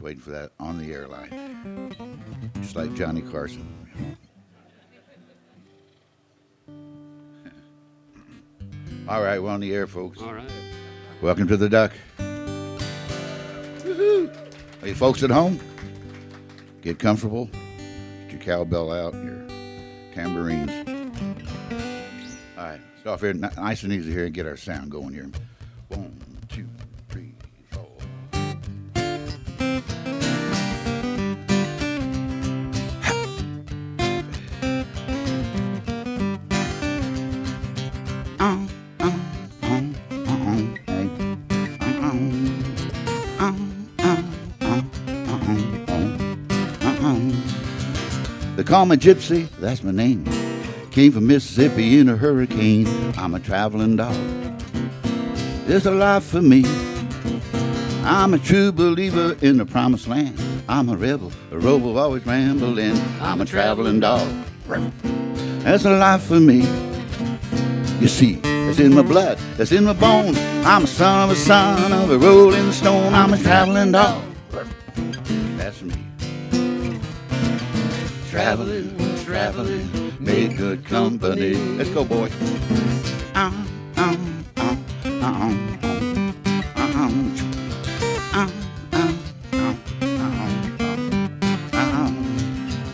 just waiting for that on the airline. Just like Johnny Carson. All right, we're on the air, folks. All right. Welcome to the Duck. Woo-hoo. Are you folks at home? Get comfortable. Get your cowbell out, your tambourines. All right, start off here nice and easy here and get our sound going here. 1, 2, 3, 4. They call me Gypsy, that's my name. Came from Mississippi in a hurricane. I'm a traveling dog. There's a life for me. I'm a true believer in the promised land. I'm a rebel always rambling. I'm a traveling dog. That's a life for me. You see, that's in my blood, that's in my bones. I'm a son of a rolling stone. I'm a traveling dog. That's me. Traveling, make good company. Let's go, boy.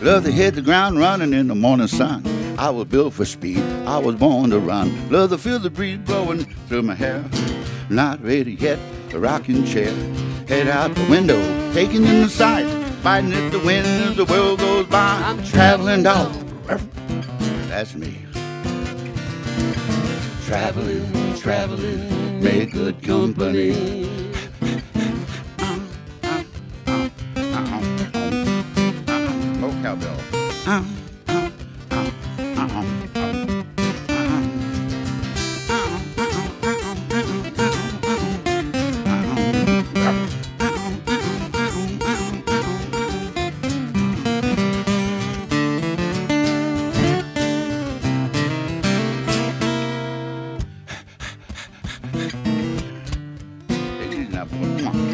Love to hit the ground running in the morning sun. I was built for speed, I was born to run. Love to feel the breeze blowing through my hair. Not ready yet, a rocking chair. Head out the window, taking in the sight. Fighting at the wind as the world goes by. I'm a traveling dog. That's me. Traveling, make good company. Oh, cowbell.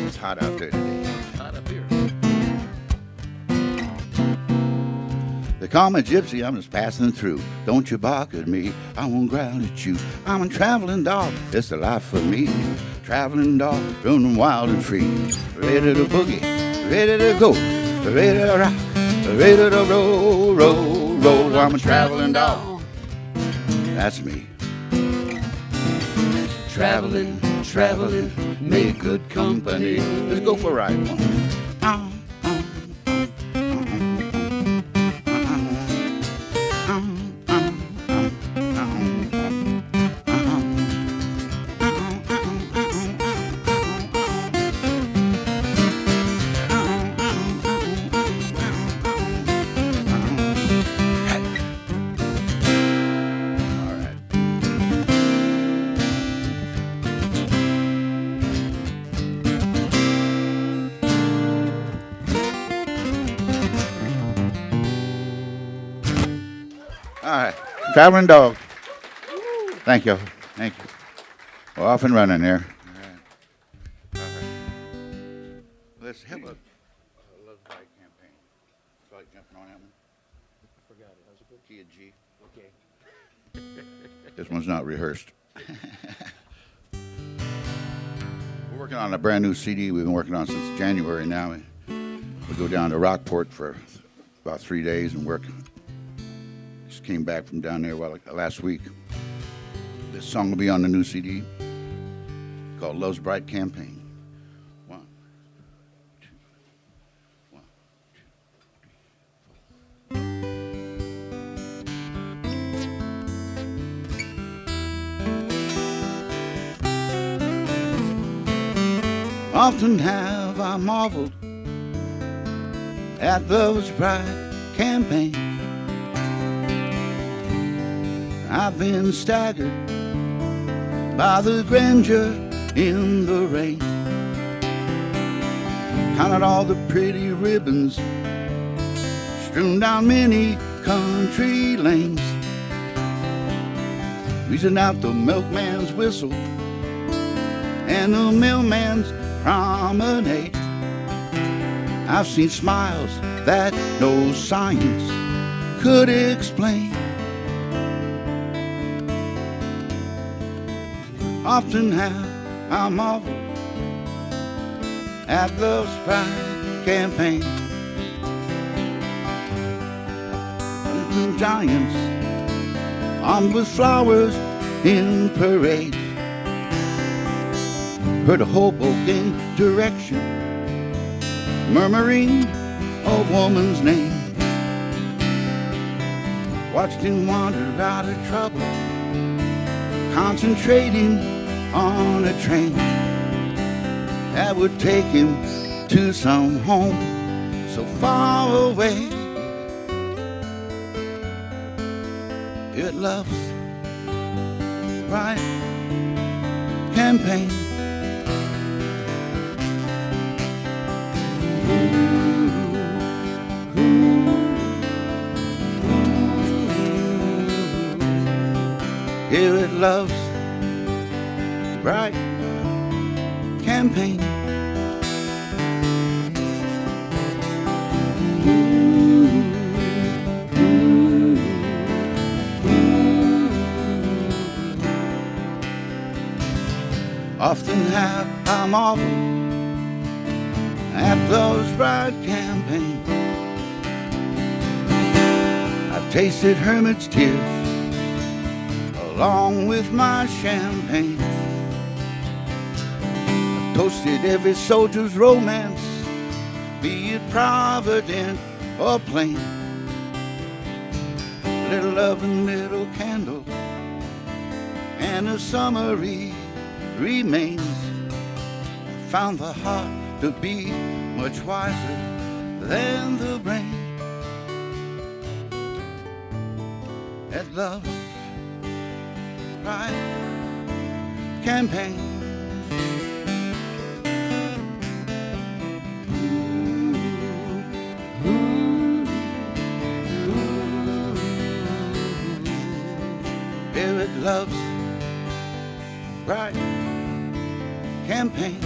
It's hot out there today. It's hot up here. They call me Gypsy, I'm just passing through. Don't you bark at me, I won't growl at you. I'm a traveling dog, it's a life for me. Traveling dog, running wild and free. Ready to boogie, ready to go, ready to rock, ready to roll, roll, roll. I'm a traveling dog. That's me. Traveling, make good company. Let's go for a ride. All right, traveling dog. Thank you. We're off and running there. All right. Let's have a Love Bike campaign. Feel like jumping on that one? I forgot it. How's it good? Key of G. Okay. This one's not rehearsed. We're working on a brand new CD we've been working on since January now. We go down to Rockport for about 3 days and work. Just came back from down there last week. This song will be on the new CD called Love's Bright Campaign. 1, 2, 1, 2, 3, 4. Often have I marveled at Love's Bright Campaign. I've been staggered by the grandeur in the rain. Counted all the pretty ribbons strewn down many country lanes. Reaching out the milkman's whistle and the mailman's promenade. I've seen smiles that no science could explain. Often have I marveled at Love's Pride campaign. Giants armed with flowers in parade. Heard a hobo gain direction, murmuring a woman's name. Watched him wander out of trouble, concentrating on a train that would take him to some home so far away. It loves right campaign. Here it loves right campaign. Often have I marveled at those bright campaigns. I've tasted hermit's tears along with my champagne. I've toasted every soldier's romance, be it provident or plain. Little love and little candle, and a summary remains. I found the heart to be much wiser than the brain. At Love's Pride campaign. Here it loves right campaign.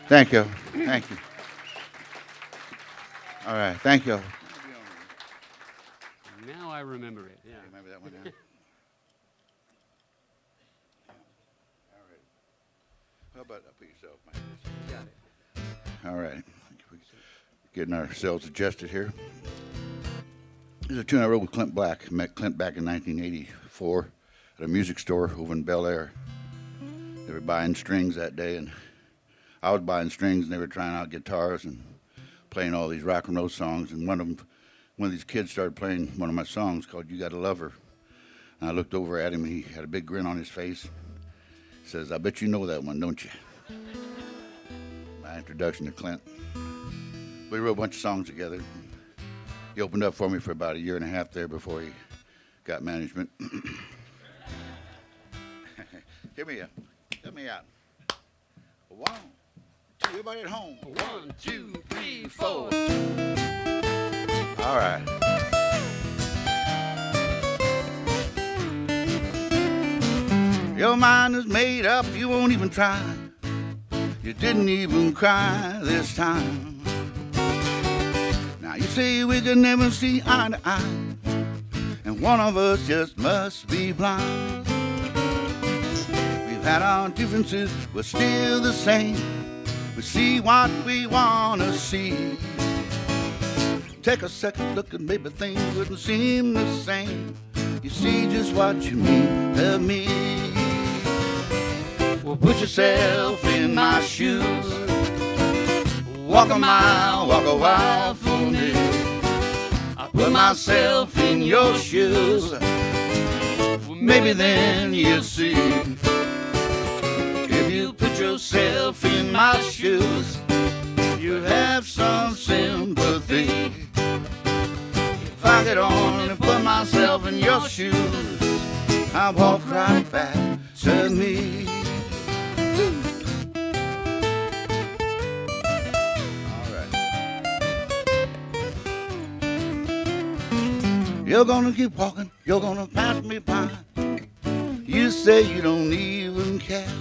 Thank you. Thank you. All right. Thank you. Now I remember it. Yeah. Remember that one now? All right. How about up yourself, Mike? Got it. All right. Getting ourselves adjusted here. This is a tune I wrote with Clint Black. I met Clint back in 1984 at a music store over in Bel Air. They were buying strings that day, and I was buying strings, and they were trying out guitars and playing all these rock and roll songs. And one of these kids started playing one of my songs called "You Gotta Love Her." And I looked over at him, and he had a big grin on his face. He says, "I bet you know that one, don't you?" My introduction to Clint. We wrote a bunch of songs together. He opened up for me for about a year and a half there before he got management. Hear me out. Help me out. 1, 2, everybody at home. 1, 2, 3, 4. All right. Your mind is made up, you won't even try. You didn't even cry this time. Now you say we can never see eye to eye, and one of us just must be blind. We've had our differences, we're still the same. We see what we want to see. Take a second look and maybe things wouldn't seem the same. You see just what you mean to me. Well, put yourself in my shoes. 1, Walk a mile, walk a while for me. I put myself in your shoes. Well, maybe then you'll see. If you put yourself in my shoes, you have some sympathy. If I could only put myself in your shoes, I'd walk right back to me. You're gonna keep walking, you're gonna pass me by. You say you don't even care,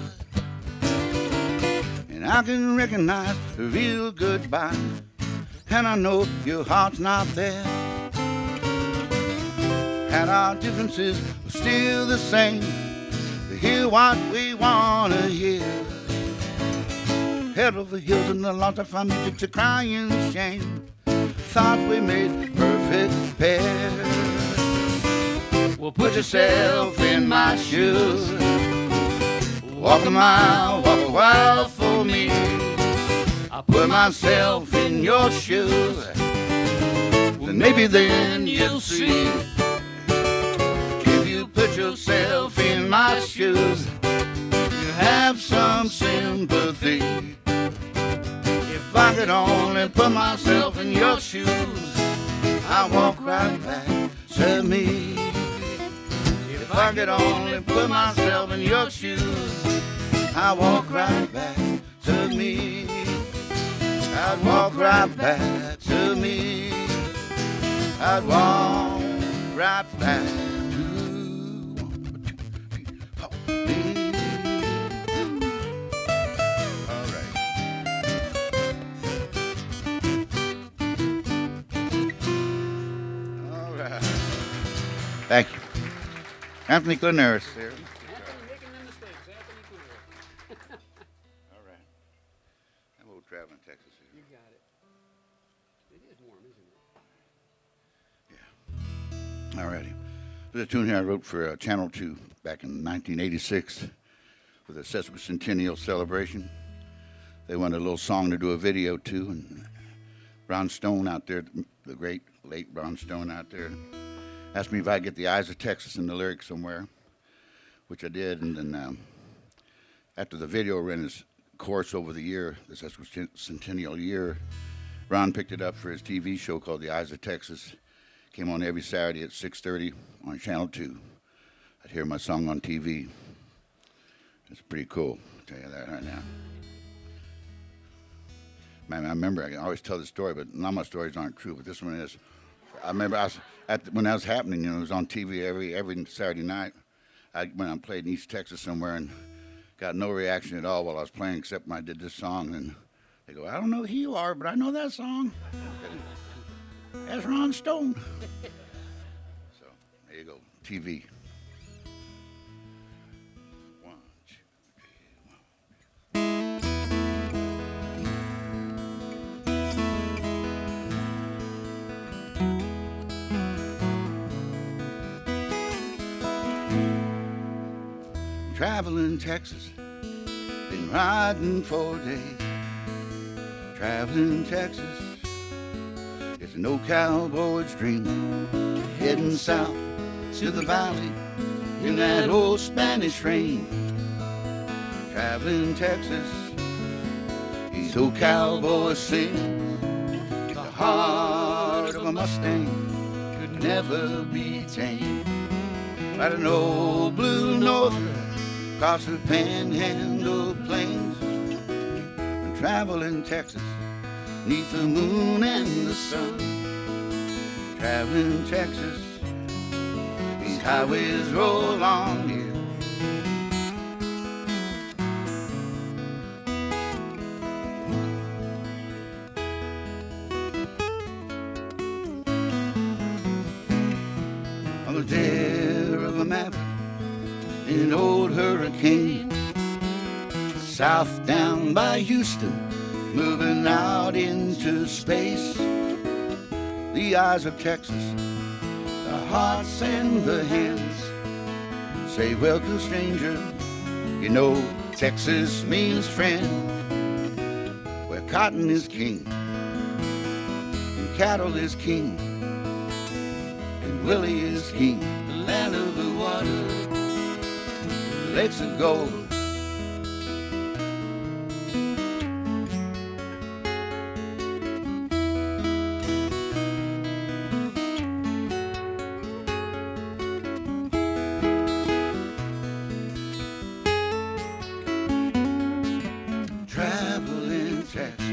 and I can recognize the real goodbye, and I know your heart's not there. And our differences are still the same, to hear what we wanna hear. Head over heels in the lost of our music to crying shame. Thought we made perfect pair. Well, put yourself in my shoes. Walk a mile, walk a while for me. I put myself in your shoes. Well, maybe then you'll see. If you put yourself in my shoes, you have some sympathy. If I could only put myself in your shoes, I'd walk right back to me. If I could only put myself in your shoes, I'd walk right back to me. I'd walk right back to me. I'd walk right back to me. All right. All right. Thank you. Anthony Klonaris here. Anthony making the mistakes. Anthony Klonaris. All right. I'm old traveling Texas here. You got it. It is warm, isn't it? Yeah. All righty. There's a tune here I wrote for Channel 2 back in 1986 for the sesquicentennial celebration. They wanted a little song to do a video to, and Ron Stone out there, the great late Ron Stone out there, asked me if I'd get the Eyes of Texas in the lyrics somewhere, which I did. And then after the video ran its course over the year, the sesquicentennial year, Ron picked it up for his TV show called The Eyes of Texas. Came on every Saturday at 6:30 on Channel 2. I'd hear my song on TV. It's pretty cool, I'll tell you that right now. Man, I remember, I always tell this story, but none of my stories aren't true, but this one is. I remember when that was happening, it was on TV every Saturday night. When I played in East Texas somewhere and got no reaction at all while I was playing, except when I did this song. And they go, I don't know who you are, but I know that song. That's Ron Stone. So there you go, TV. 1, 2, 3, 1. Traveling Texas, been riding for days. Traveling Texas, it's no cowboy's dream. Heading south to the valley in that old Spanish train. Traveling Texas, these old cowboys sing. The heart of a Mustang could never be tamed. By an old blue norther across the panhandle plains. And traveling Texas, neath the moon and the sun. Traveling Texas, these highways roll on here. On the dare of a maverick in an old hurricane, south down by Houston, moving out into space. The eyes of Texas, the hearts and the hands, say welcome stranger, you know Texas means friend. Where cotton is king, and cattle is king, and Willie is king. The land of the water, the lakes of gold. Traveling Texas.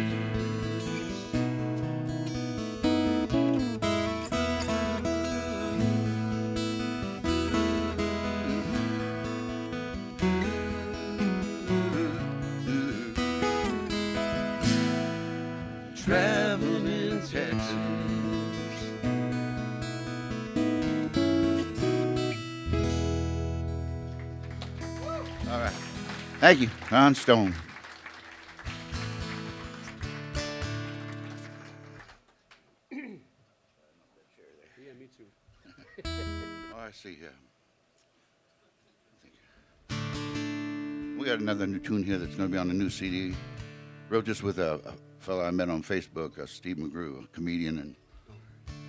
Traveling Texas. All right. Thank you, Ron Stone. Yeah, me too. Oh, I see here. We got another new tune here that's going to be on the new CD. Wrote this with a fellow I met on Facebook, Steve McGrew, a comedian, and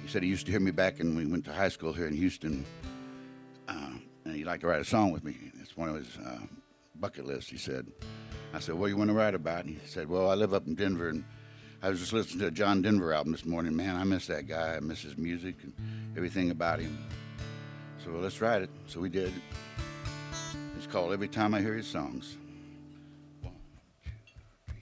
he said he used to hear me back when we went to high school here in Houston, and he'd like to write a song with me. It's one of his bucket lists, he said. I said, what do you want to write about? And he said, well, I live up in Denver, and I was just listening to a John Denver album this morning. Man, I miss that guy. I miss his music and everything about him. So well, let's write it. So we did. It's called Every Time I Hear His Songs. 1, 2, 3,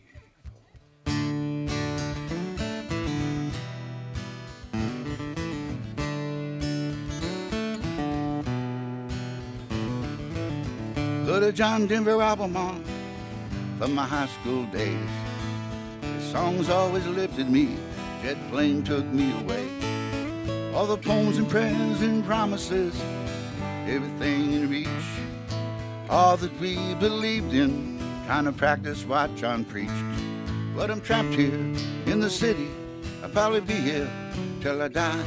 4. Put a John Denver album on from my high school days. His songs always lifted me. Jet plane took me away. All the poems and prayers and promises, everything in reach. All that we believed in, trying to practice what John preached. But I'm trapped here in the city. I'll probably be here till I die.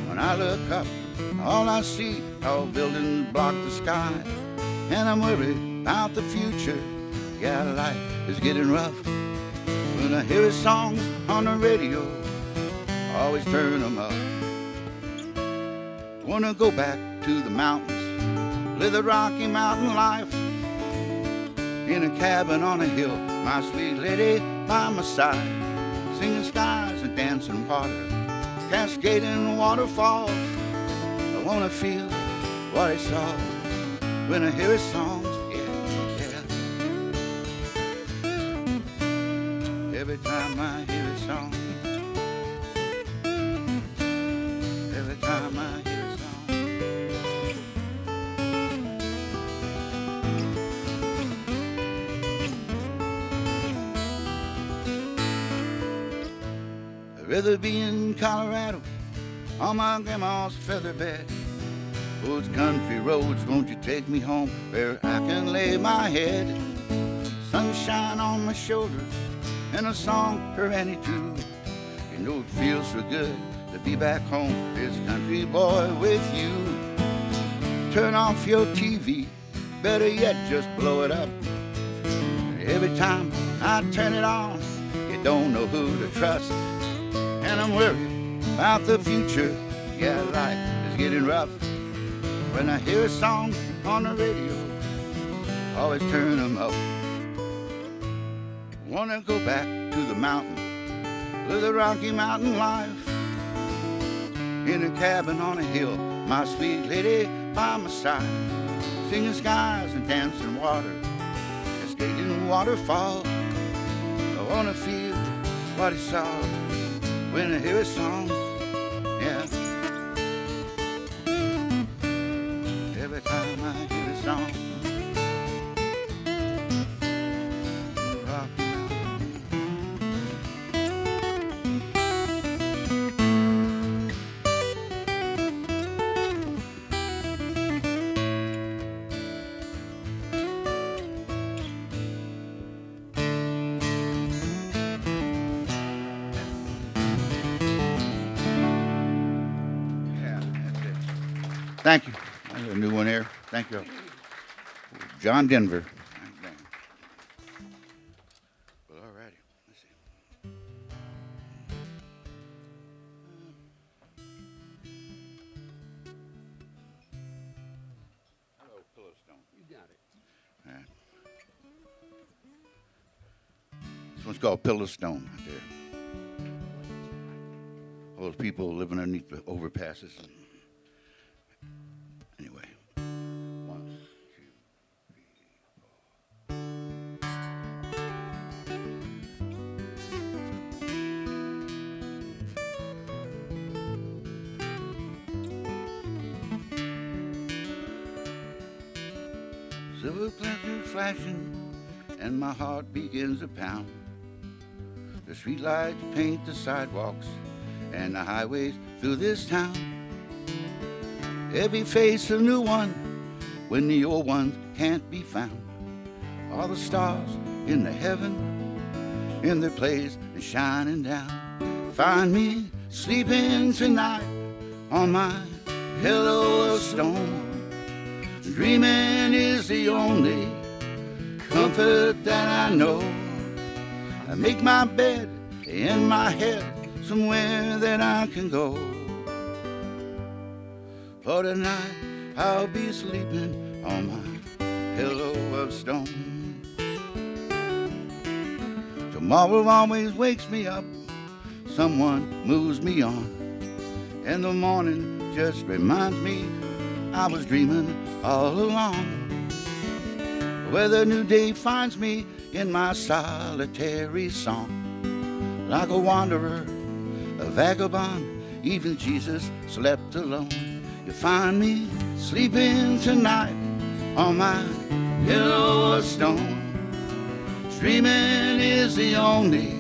When I look up, all I see, tall buildings block the sky. And I'm worried about the future. Yeah, life is getting rough. When I hear his songs on the radio, I always turn them up. Wanna go back to the mountains, live the Rocky Mountain life. In a cabin on a hill, my sweet lady by my side. Singing skies and dancing water, cascading waterfalls. I wanna feel what I saw when I hear his songs. Every time I hear a song, every time I hear a song. I'd rather be in Colorado on my grandma's feather bed. Those country roads, won't you take me home where I can lay my head? Sunshine on my shoulders and a song for Annie too. You know it feels so good to be back home, this country boy with you. Turn off your TV, better yet just blow it up. Every time I turn it on, you don't know who to trust. And I'm worried about the future, yeah, life is getting rough. When I hear a song on the radio, always turn them up. Wanna go back to the mountain, live the Rocky Mountain life. In a cabin on a hill, my sweet lady by my side. Singing skies and dancing water, cascading waterfalls. I wanna feel what he saw when I hear a song, yeah. Every time I hear a song. Thank you. I got a new one here. Thank you. John Denver. Well, all righty. Let's see. This one's called Pillar Stone right there. All those people living underneath the overpasses. Anyway. 1, 2, 3, 4. Silver glasses flashing, and my heart begins to pound. The streetlights paint the sidewalks and the highways through this town. Every face a new one when the old ones can't be found. All the stars in the heaven in their place and shining down. Find me sleeping tonight on my pillow of stone. Dreaming is the only comfort that I know. I make my bed in my head somewhere that I can go. For tonight I'll be sleeping on my pillow of stone. Tomorrow always wakes me up, someone moves me on, and the morning just reminds me I was dreaming all along. Where the new day finds me in my solitary song, like a wanderer, a vagabond, even Jesus slept alone. You find me sleeping tonight on my pillow of stone. Dreaming is the only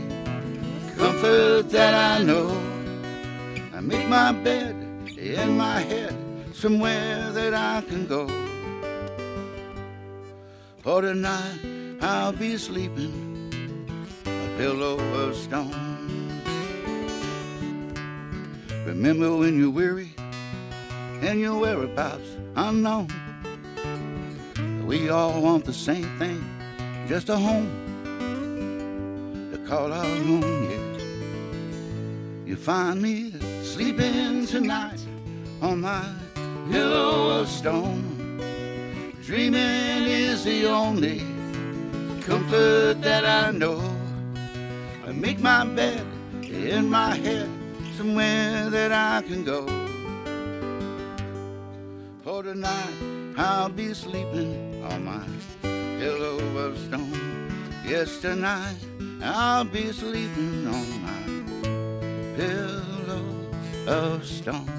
comfort that I know. I make my bed in my head somewhere that I can go. For tonight I'll be sleeping a pillow of stone. Remember when you're weary and your whereabouts unknown. We all want the same thing, just a home to call our own, yeah. You find me sleeping tonight on my pillow of stone. Dreaming is the only comfort that I know. I make my bed in my head somewhere that I can go. For tonight I'll be sleeping on my pillow of stone. Yes, tonight I'll be sleeping on my pillow of stone.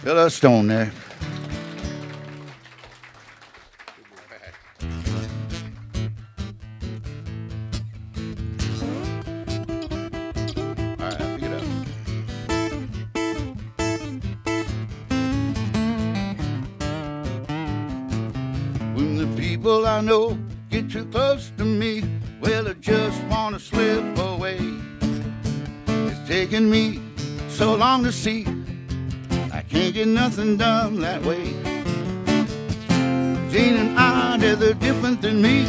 Pillow of stone there. All right, pick it up. When the people I know get too close to me, well, I just want to slip away. It's taken me so long to see can't get nothing done that way. Jane and I, they're different than me.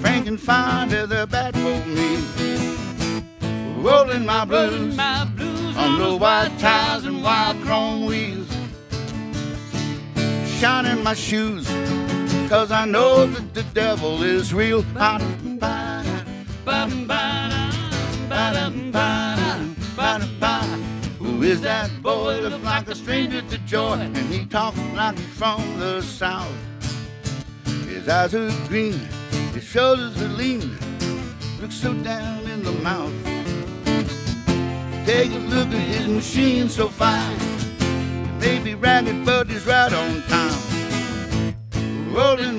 Frank and Fine, they're bad for me. Rolling my blues on those white tires and wild chrome wheels. Shining my shoes, cause I know that the devil is real. Who is that boy? Looks like a stranger to joy, and he talks like he's from the south. His eyes are green, his shoulders are lean, looks so down in the mouth. Take a look at his machine, so fine. Maybe ragged, but he's right on time. Rolling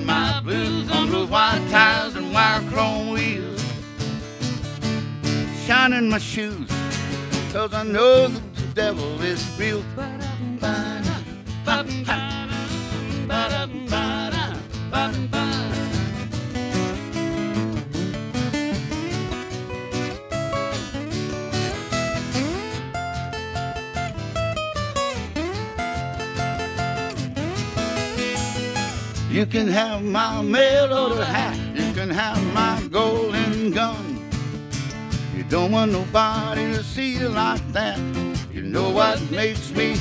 my blues on those white tires and wire chrome wheels. Shining my shoes, cause I know that the devil is real. You can have my mail order hat, you can have my golden gun. You Don't want nobody to see you like that. You know what makes me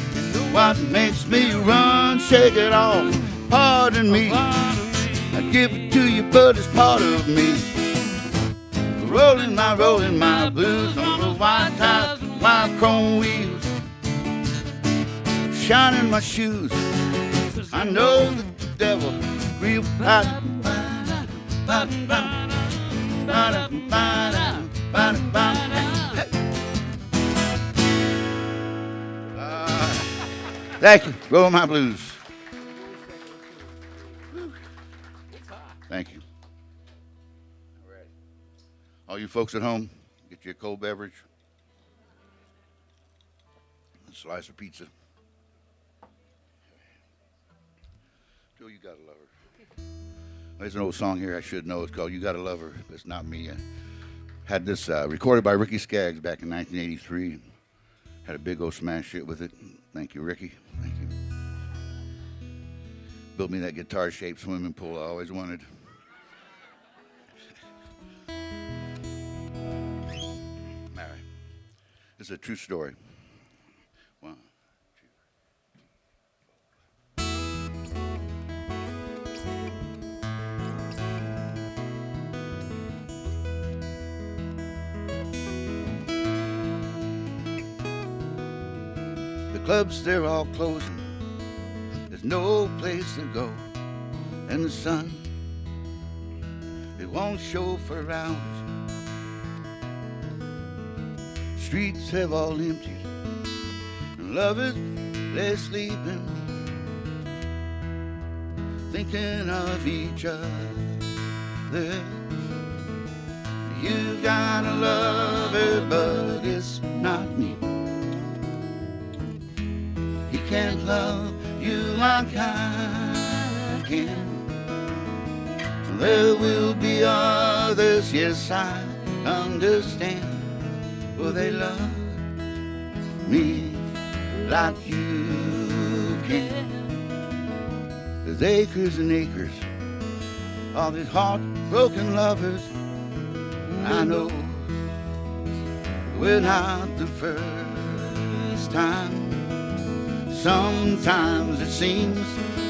run? Shake it off, pardon me. I give it to you, but it's part of me. Rolling my blues on those white tires, white chrome wheels. Shining my shoes. I know that the devil real Thank you. Roll my blues. Thank you. All right. All you folks at home, get you a cold beverage, a slice of pizza. Joe, you gotta love her. There's an old song here I should know. It's called "You Gotta Love Her." It's not me. I had this recorded by Ricky Skaggs back in 1983. Had a big old smash hit with it. Thank you, Ricky. Thank you. Built me that guitar-shaped swimming pool I always wanted. All right. This is a true story. 1, 2. The clubs, they're all closing. There's no place to go. And the sun, it won't show for hours. Streets have all emptied, and lovers, they're sleeping, thinking of each other. You gotta love her, but it's not me. He can't love you like I can. There will be others, yes, I understand. Will they love me like you can? There's acres and acres, all these heartbroken lovers. I know we're not the first time. Sometimes it seems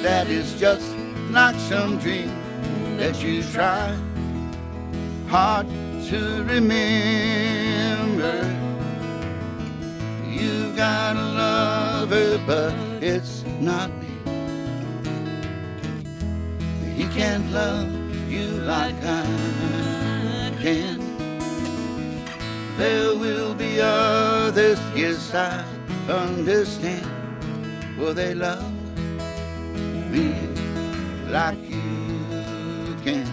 that it's just like some dream that you try hard to remember. You gotta love her, but it's not me. He can't love you like I can. There will be others, yes, I understand. Will they love me like you can?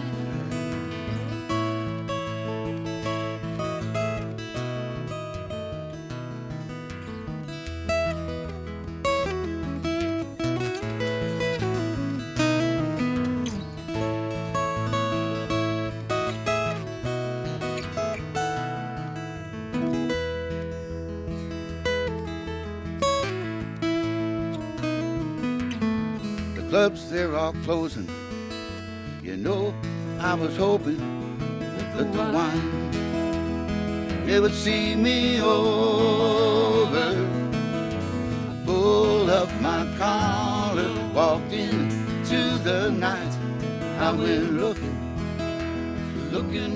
Clubs, they're all closing. You know, I was hoping that the wine, it would see me over. I pulled up my collar, walked into the night. I went looking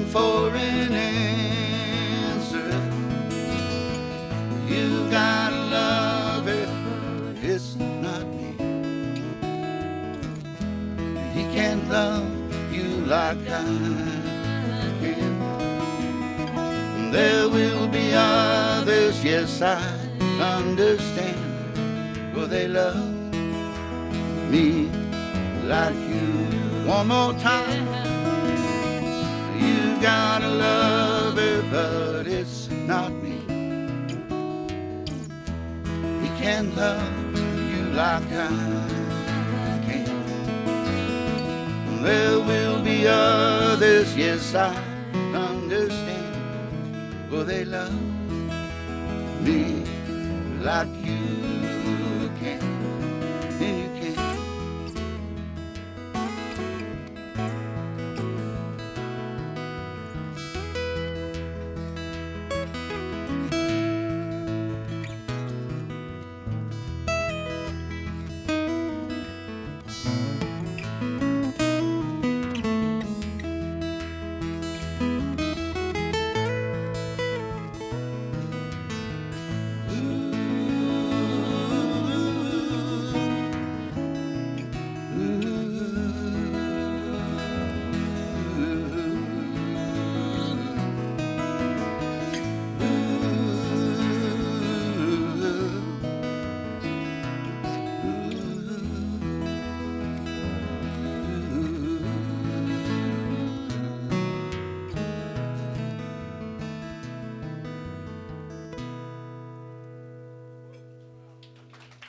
for an answer. You gotta love it, it's not me. He can't love you like I can. There will be others, yes, I understand. Will they love me like you? One more time. You gotta love her, but it's not me. He can't love you like I can. There will be others, yes, I understand. Will they love me like you can? And you can.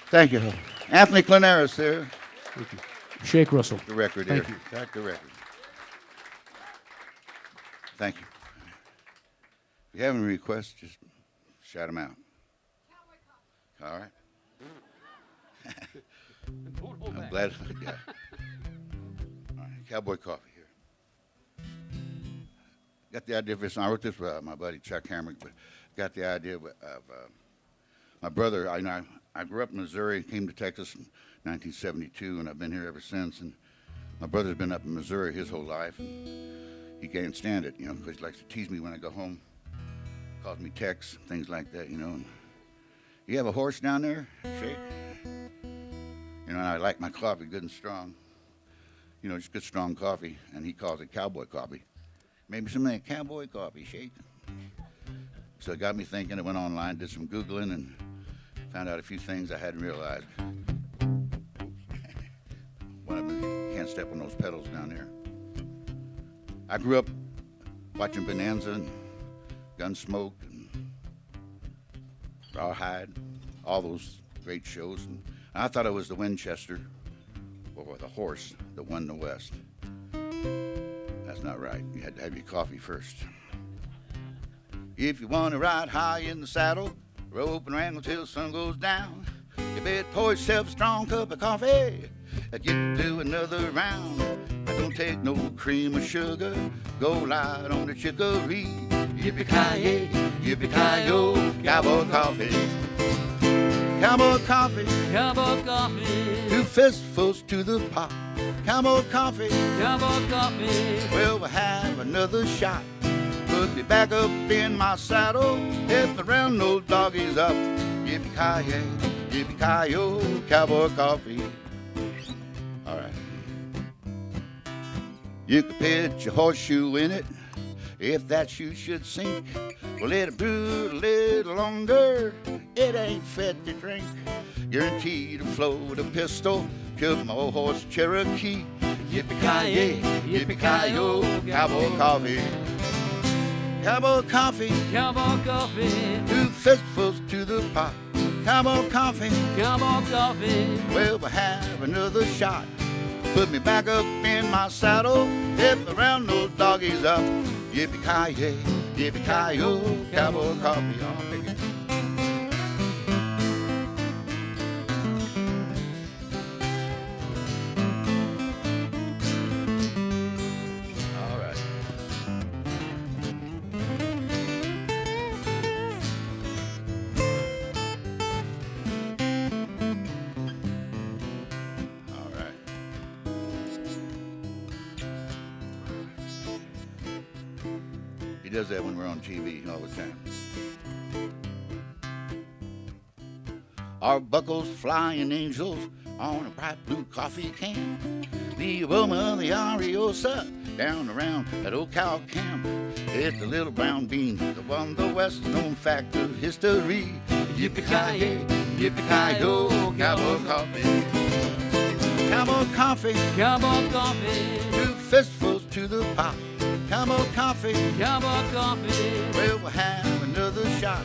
Thank you. Anthony Klonaris there. Thank you. Shake Russell. The record Thank here. you. Back the record. Thank you. If you have any requests, just shout them out. All right. Don't hold I'm back. glad. Yeah. All right. Cowboy coffee here. Got the idea for this. I wrote this with my buddy Chuck Hamrick, but got the idea of my brother. I grew up in Missouri, came to Texas in 1972, and I've been here ever since. And my brother's been up in Missouri his whole life, and he can't stand it, because he likes to tease me when I go home, calls me Tex, things like that, And you have a horse down there, Shake? And I like my coffee good and strong, just good strong coffee, and he calls it cowboy coffee. Maybe some of that cowboy coffee, Shake. So it got me thinking. I went online, did some Googling, and found out a few things I hadn't realized. One of them, you can't step on those pedals down there. I grew up watching Bonanza and Gunsmoke and Rawhide, all those great shows. And I thought it was the Winchester or the horse that won the West. That's not right. You had to have your coffee first. If you want to ride high in the saddle, rope and wrangle till the sun goes down, you better pour yourself a strong cup of coffee and get to do another round. I don't take no cream or sugar, go light on the chicory. Yippee-ki-yay, yippee-ki-yo, cowboy coffee. Cowboy coffee, Cowboy coffee. 2 fistfuls to the pot. Cowboy coffee, Cowboy coffee. well, we'll have another shot. Put me back up in my saddle, hit around those doggies up. Yippee-ki-yay, yippee-ki-yo, cowboy coffee. All right. You could pitch a horseshoe in it if that shoe should sink. Well, let it brew a little longer. It ain't fit to drink. Guaranteed to float a pistol. Killed my old horse Cherokee. Yippee-ki-yay, yippee-ki-yo, cowboy coffee. Cowboy coffee, Cowboy coffee. 2 fistfuls to the pot. Cowboy coffee, Cowboy coffee. well, we'll have another shot. Put me back up in my saddle, hip around those doggies up. Yippee-ki-yay, yippee-ki-yo, cowboy coffee. Oh, baby. All right. All right. He does that when we're on TV all the time. Our buckles flying angels on a bright blue coffee can. The aroma of the Ariosa down around that old cow camp. It's the little brown bean, the one the West known fact of history. Yippee-ki-yay, yippee-ki-yo, cowboy coffee. Cowboy coffee, Cowboy coffee. 2 fistfuls to the pot. Cowboy coffee, Cowboy coffee. well, we'll have another shot.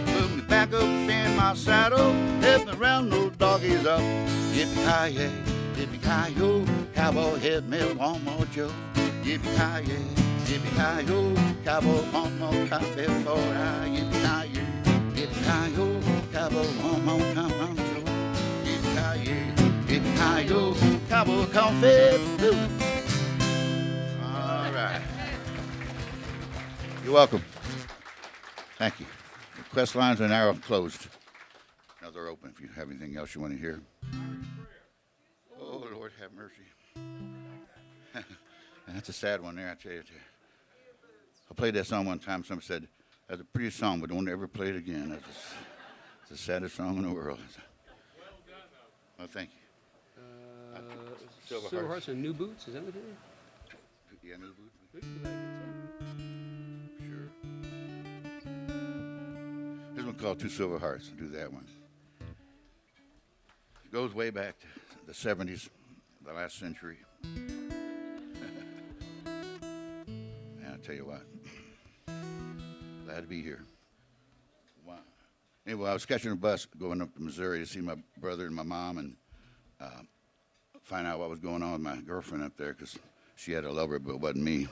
Put me back up in my saddle, hip around those doggies up. Yippee-ki-yay, yippee-ki-yo, cowboy hit me one more joke. Yippee-ki-yay, yippee-ki-yo, cowboy one more coffee for I. Yippee-ki-yay, yippee-ki-yo, cowboy one more coffee. Yippee-ki-yay, yippee-ki-yo, cowboy coffee. All right. You're welcome. Thank you. Request lines are now closed. Now they're open if you have anything else you want to hear. Oh, Lord, have mercy. That's a sad one there, I tell you. I played that song one time. Someone said, that's a pretty song, but don't ever play it again. It's the saddest song in the world. Well, thank you. Silver Hearts and New Boots, is that what it is? Yeah, new boots. We can do that guitar. Sure. There's one called Two Silver Hearts. I'll do that one. It goes way back to the 70s, the last century. And I'll tell you what, glad to be here. Anyway, I was catching a bus going up to Missouri to see my brother and my mom and find out what was going on with my girlfriend up there because she had a lover, but it wasn't me.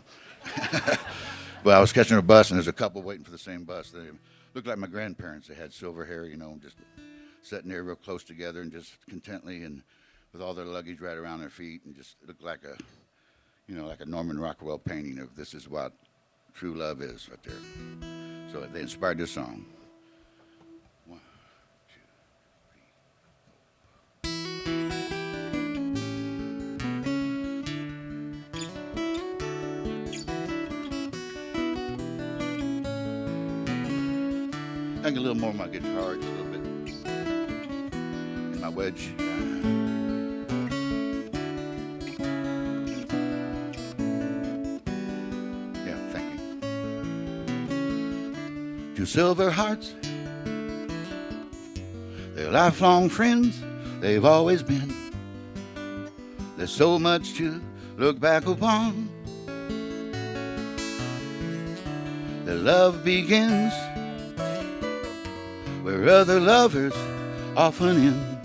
But I was catching a bus, and there's a couple waiting for the same bus. They looked like my grandparents. They had silver hair, you know, just sitting there real close together and just contently and with all their luggage right around their feet, and just looked like a, you know, like a Norman Rockwell painting of this is what true love is right there. So they inspired this song. One, I think a little more of my guitar, just a little bit. And my wedge. Yeah, thank you. Two silver hearts, they're lifelong friends, they've always been. There's so much to look back upon. Their love begins where other lovers often end.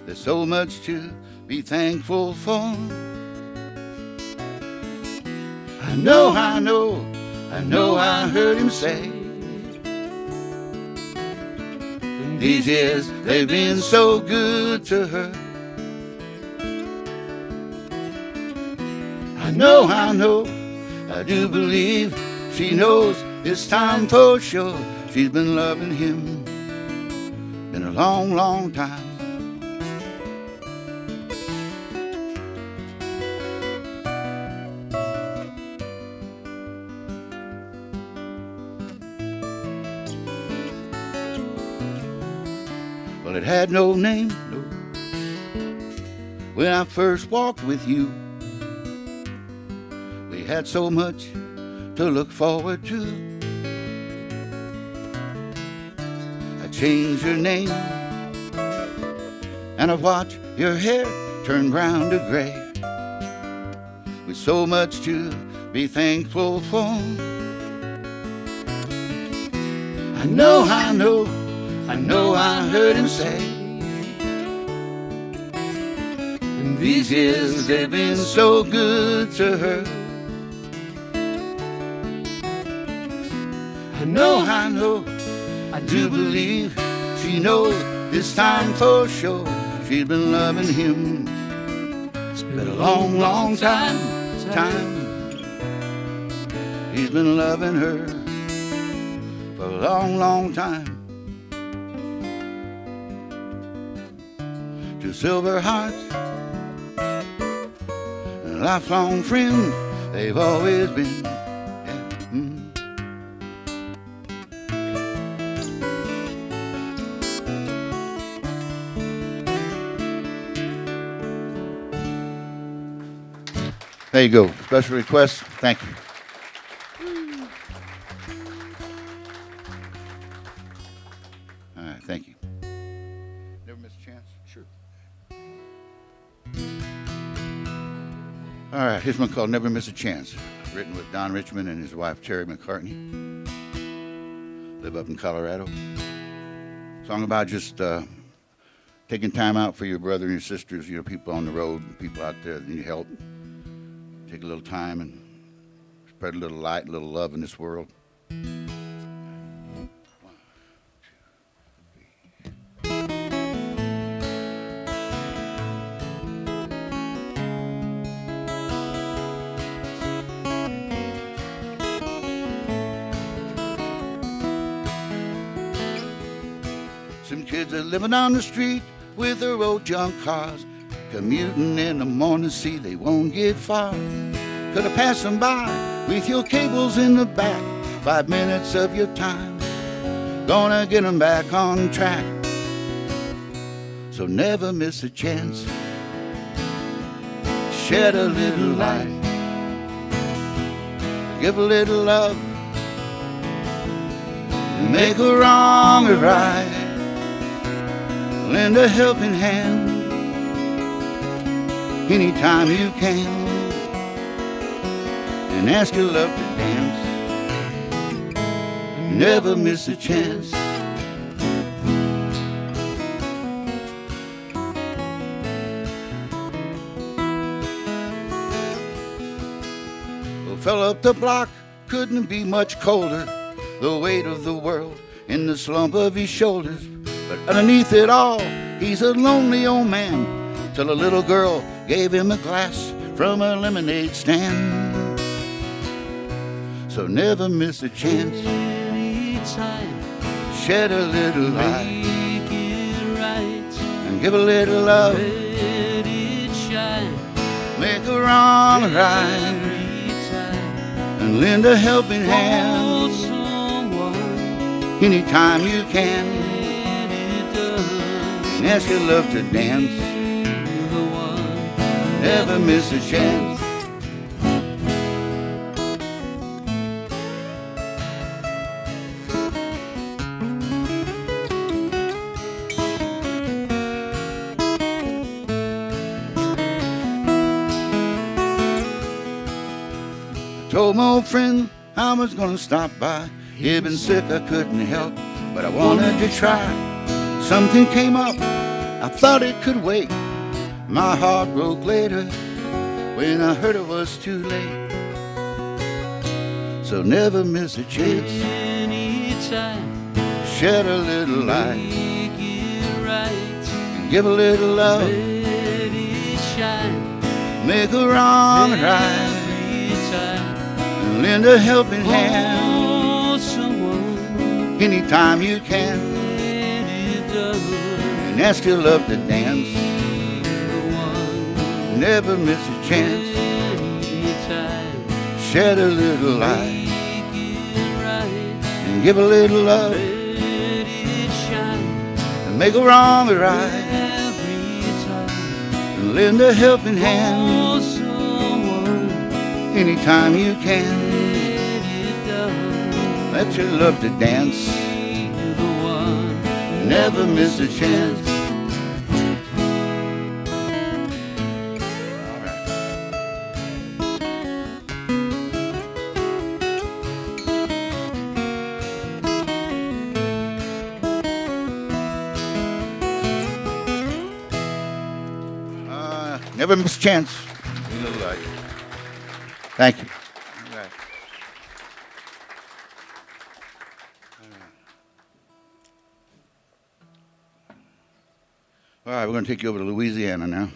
There's so much to be thankful for. I know, I heard him say, these years they've been so good to her. I know, I do believe she knows it's time for sure. She's been loving him, been a long, long time. Well, it had no name, no. When I first walked with you, we had so much to look forward to. Change your name, and I watch your hair turn brown to gray. With so much to be thankful for. I know, I heard him say, and these years they've been so good to her. I know, I do believe she knows this time for sure. She's been loving him. It's been a long, long time. He's been loving her for a long, long time. Two silver hearts and lifelong friends, they've always been. There you go. Special request. Thank you. All right. Thank you. Never miss a chance? Sure. All right. Here's one called Never Miss a Chance. Written with Don Richmond and his wife, Terry McCartney. Live up in Colorado. Song about just taking time out for your brother and your sisters, you know, people on the road, people out there that need help. Take a little time and spread a little light, a little love in this world. One, two, three. Some kids are living on the street with their old junk cars. Commuting in the morning, see they won't get far. Could have passed them by with your cables in the back. 5 minutes of your time, gonna get them back on track. So never miss a chance. Shed a little light, give a little love, make a wrong or right. Lend a helping hand anytime you can, and ask your love to dance. Never miss a chance. fell up the block, couldn't be much colder. The weight of the world in the slump of his shoulders. But underneath it all, he's a lonely old man. Till a little girl gave him a glass from a lemonade stand. So never miss a chance. Anytime, Shed a little light make it right. and give a little love. Let it shine. Make a wrong right Every time, and lend a helping hand. hold someone. Anytime you can, Get it done. and ask your love to dance. The one. Never miss a chance. Told my old friend I was gonna stop by. He'd been sick, I couldn't help, but I wanted to try. Something came up, I thought it could wait. My heart broke later when I heard it was too late. So never miss a chance. Anytime, Shed a little light make it right. and give a little love. Let it shine. Make a wrong right Every time, and lend a helping hand. hold someone. Anytime you can, Get it done. and ask your love to dance. The one. Never miss a chance. Anytime, Shed a little light make it right. and give a little love Let it shine. and make a wrong right Every time, and lend a helping hand. hold someone. Anytime you can, Get it done. let your love to dance. The one. Never miss a chance. All right. Never miss a chance. Thank you. All right. All right, we're going to take you over to Louisiana now.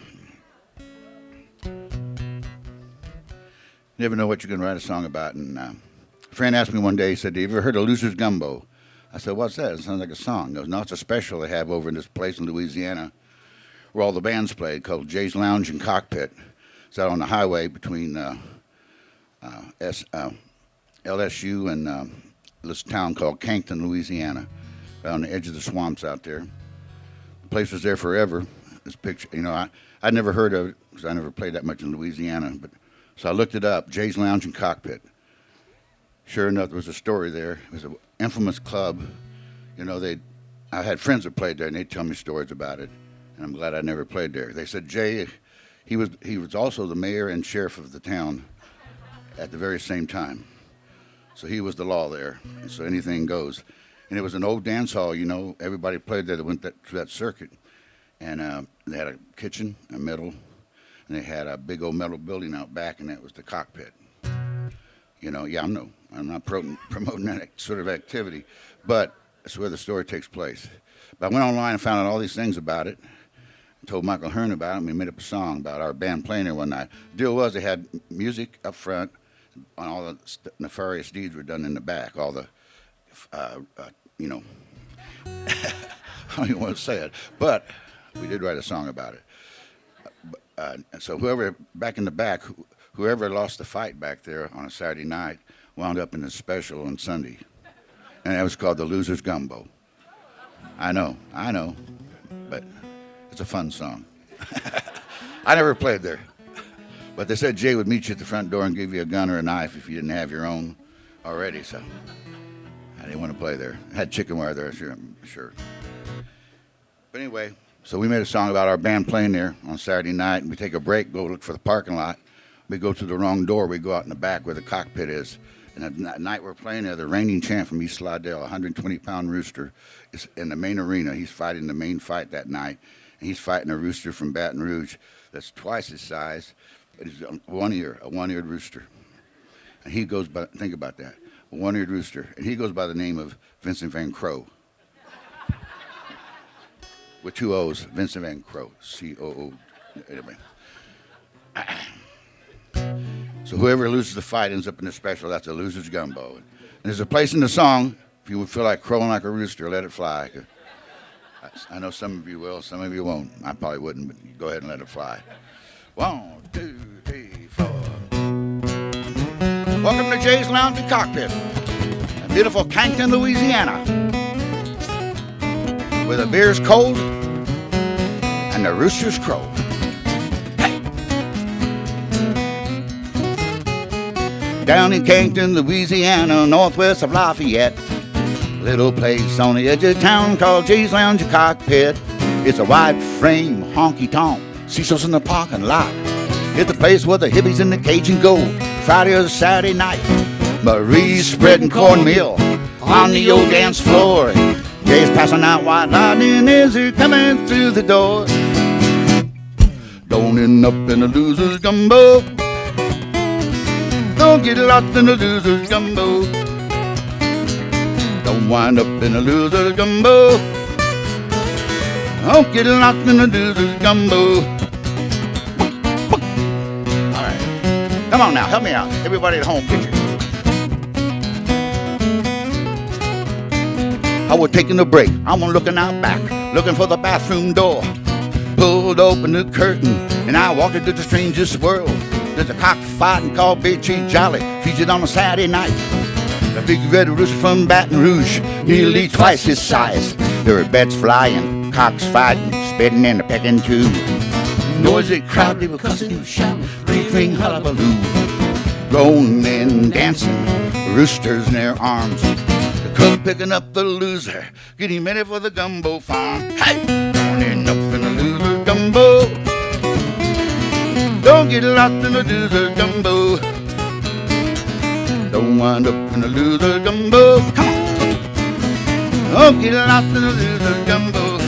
Never know what you're going to write a song about. And a friend asked me one day, he said, "Have you ever heard of Loser's Gumbo?" I said, "What's that?" It sounds like a song. He goes, "No, it's a special they have over in this place in Louisiana where all the bands played called Jay's Lounge and Cockpit. It's out on the highway between LSU and this town called Cankton, Louisiana, on the edge of the swamps out there. The place was there forever. This picture, I'd never heard of it because I never played that much in Louisiana. But so I looked it up, Jay's Lounge and Cockpit. Sure enough, there was a story there. It was an infamous club. I had friends that played there, and they'd tell me stories about it. And I'm glad I never played there. They said Jay, he was also the mayor and sheriff of the town at the very same time. So he was the law there. And so anything goes. And it was an old dance hall, Everybody played there that went through that circuit. And they had a kitchen, a metal, and they had a big old metal building out back, and that was the cockpit. I'm not promoting that sort of activity, but that's where the story takes place. But I went online and found out all these things about it. I told Michael Hearn about it, and we made up a song about our band playing there one night. The deal was they had music up front, and all the nefarious deeds were done in the back. All the, I don't even want to say it, but we did write a song about it. And so whoever back in the back, whoever lost the fight back there on a Saturday night wound up in a special on Sunday, and that was called the Loser's Gumbo. I know, but it's a fun song. I never played there, but they said Jay would meet you at the front door and give you a gun or a knife if you didn't have your own already, so I didn't want to play there. I had chicken wire there, sure. But anyway, so we made a song about our band playing there on Saturday night, and we take a break, go look for the parking lot. We go to the wrong door. We go out in the back where the cockpit is. And at night we're playing there, the reigning champ from East Slidell, a 120-pound rooster, is in the main arena. He's fighting the main fight that night. And he's fighting a rooster from Baton Rouge that's twice his size, but he's a one-eared rooster. And he goes by, think about that, a one-eared rooster. And he goes by the name of Vincent Van Crow. With 2 O's, Vincent Van Crow, C-O-O. Anyway. So whoever loses the fight ends up in the special. That's a loser's gumbo. And there's a place in the song, if you would feel like crowing like a rooster, let it fly. I know some of you will, some of you won't. I probably wouldn't, but go ahead and let it fly. 1, 2, 3, 4. Welcome to Jay's Lounge and Cockpit, in beautiful Canton, Louisiana, where the beer's cold and the roosters crow. Hey! Down in Canton, Louisiana, northwest of Lafayette, little place on the edge of town called Jay's Lounge and Cockpit. It's a wide frame honky-tonk, seesaws in the parking lot. It's the place where the hippies and the Cajun go Friday or Saturday night. Marie's spreading cornmeal on the old dance floor. Jay's passing out white lightning as they're coming through the door. Don't end up in a loser's gumbo. Don't get lost in a loser's gumbo. Don't wind up in a loser's gumbo. Don't get lost in a loser's gumbo. All right. Come on now, help me out. Everybody at home, get you. I was taking a break. I'm looking out back, looking for the bathroom door. Pulled open the curtain, and I walked into the strangest world. There's a cockfighting called Big Chief Jolly, featured on a Saturday night. A big red rooster from Baton Rouge, nearly twice his size. There were beds flying, cocks fighting, spitting and a pecking too. Noisy crowd, they were cussing, shouting, screaming hullabaloo. Grown men dancing, roosters in their arms. The cook picking up the loser, getting ready for the gumbo farm. Hey! Don't end up in a loser gumbo. Don't get lost in the loser gumbo. Don't wind up in the loser gumbo. Come on. Don't get lost in the loser gumbo.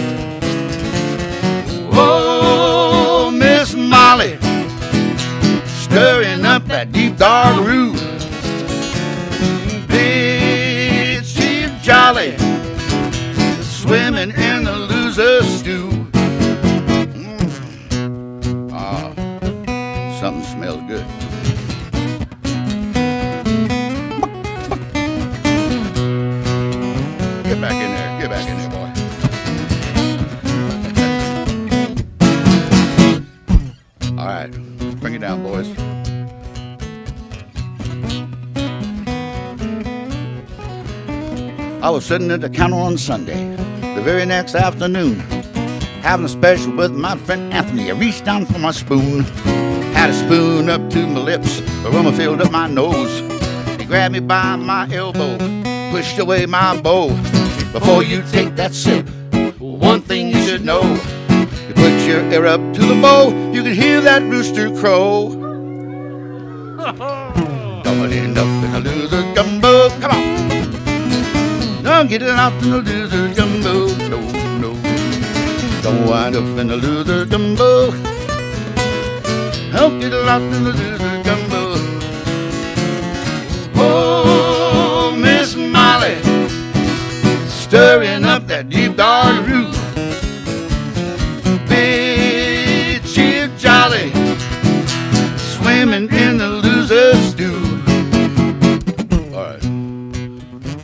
Oh, Miss Molly, stirring up that deep dark roux. Big Chief Jolly, swimming in the loser stew. Something smells good. Get back in there. Get back in there, boy. All right. Bring it down, boys. I was sitting at the counter on Sunday, the very next afternoon, having a special with my friend Anthony. I reached down for my spoon. Had a spoon up to my lips, aroma filled up my nose. He grabbed me by my elbow, pushed away my bowl. Before you take that sip, one thing you should know. You put your ear up to the bowl, you can hear that rooster crow. Don't end up in a loser gumbo, come on. Don't get lost in a loser gumbo, no, no. Don't wind up in a loser gumbo. Don't get lost in the loser gumbo. Oh, Miss Molly, stirring up that deep dark roux. Big Chief Jolly, swimming in the loser stew. All right,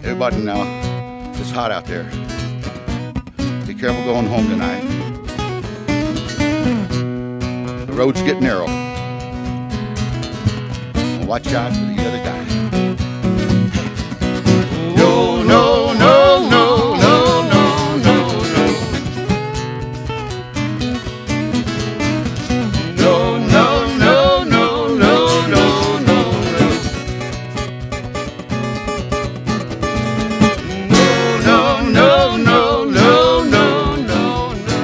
everybody now, it's hot out there. Be careful going home tonight. The roads get narrow. Watch out for the other guy. No, no, no, no, no, no, no, no. No, no, no, no, no, no, no, no. No, no, no, no, no, no, no.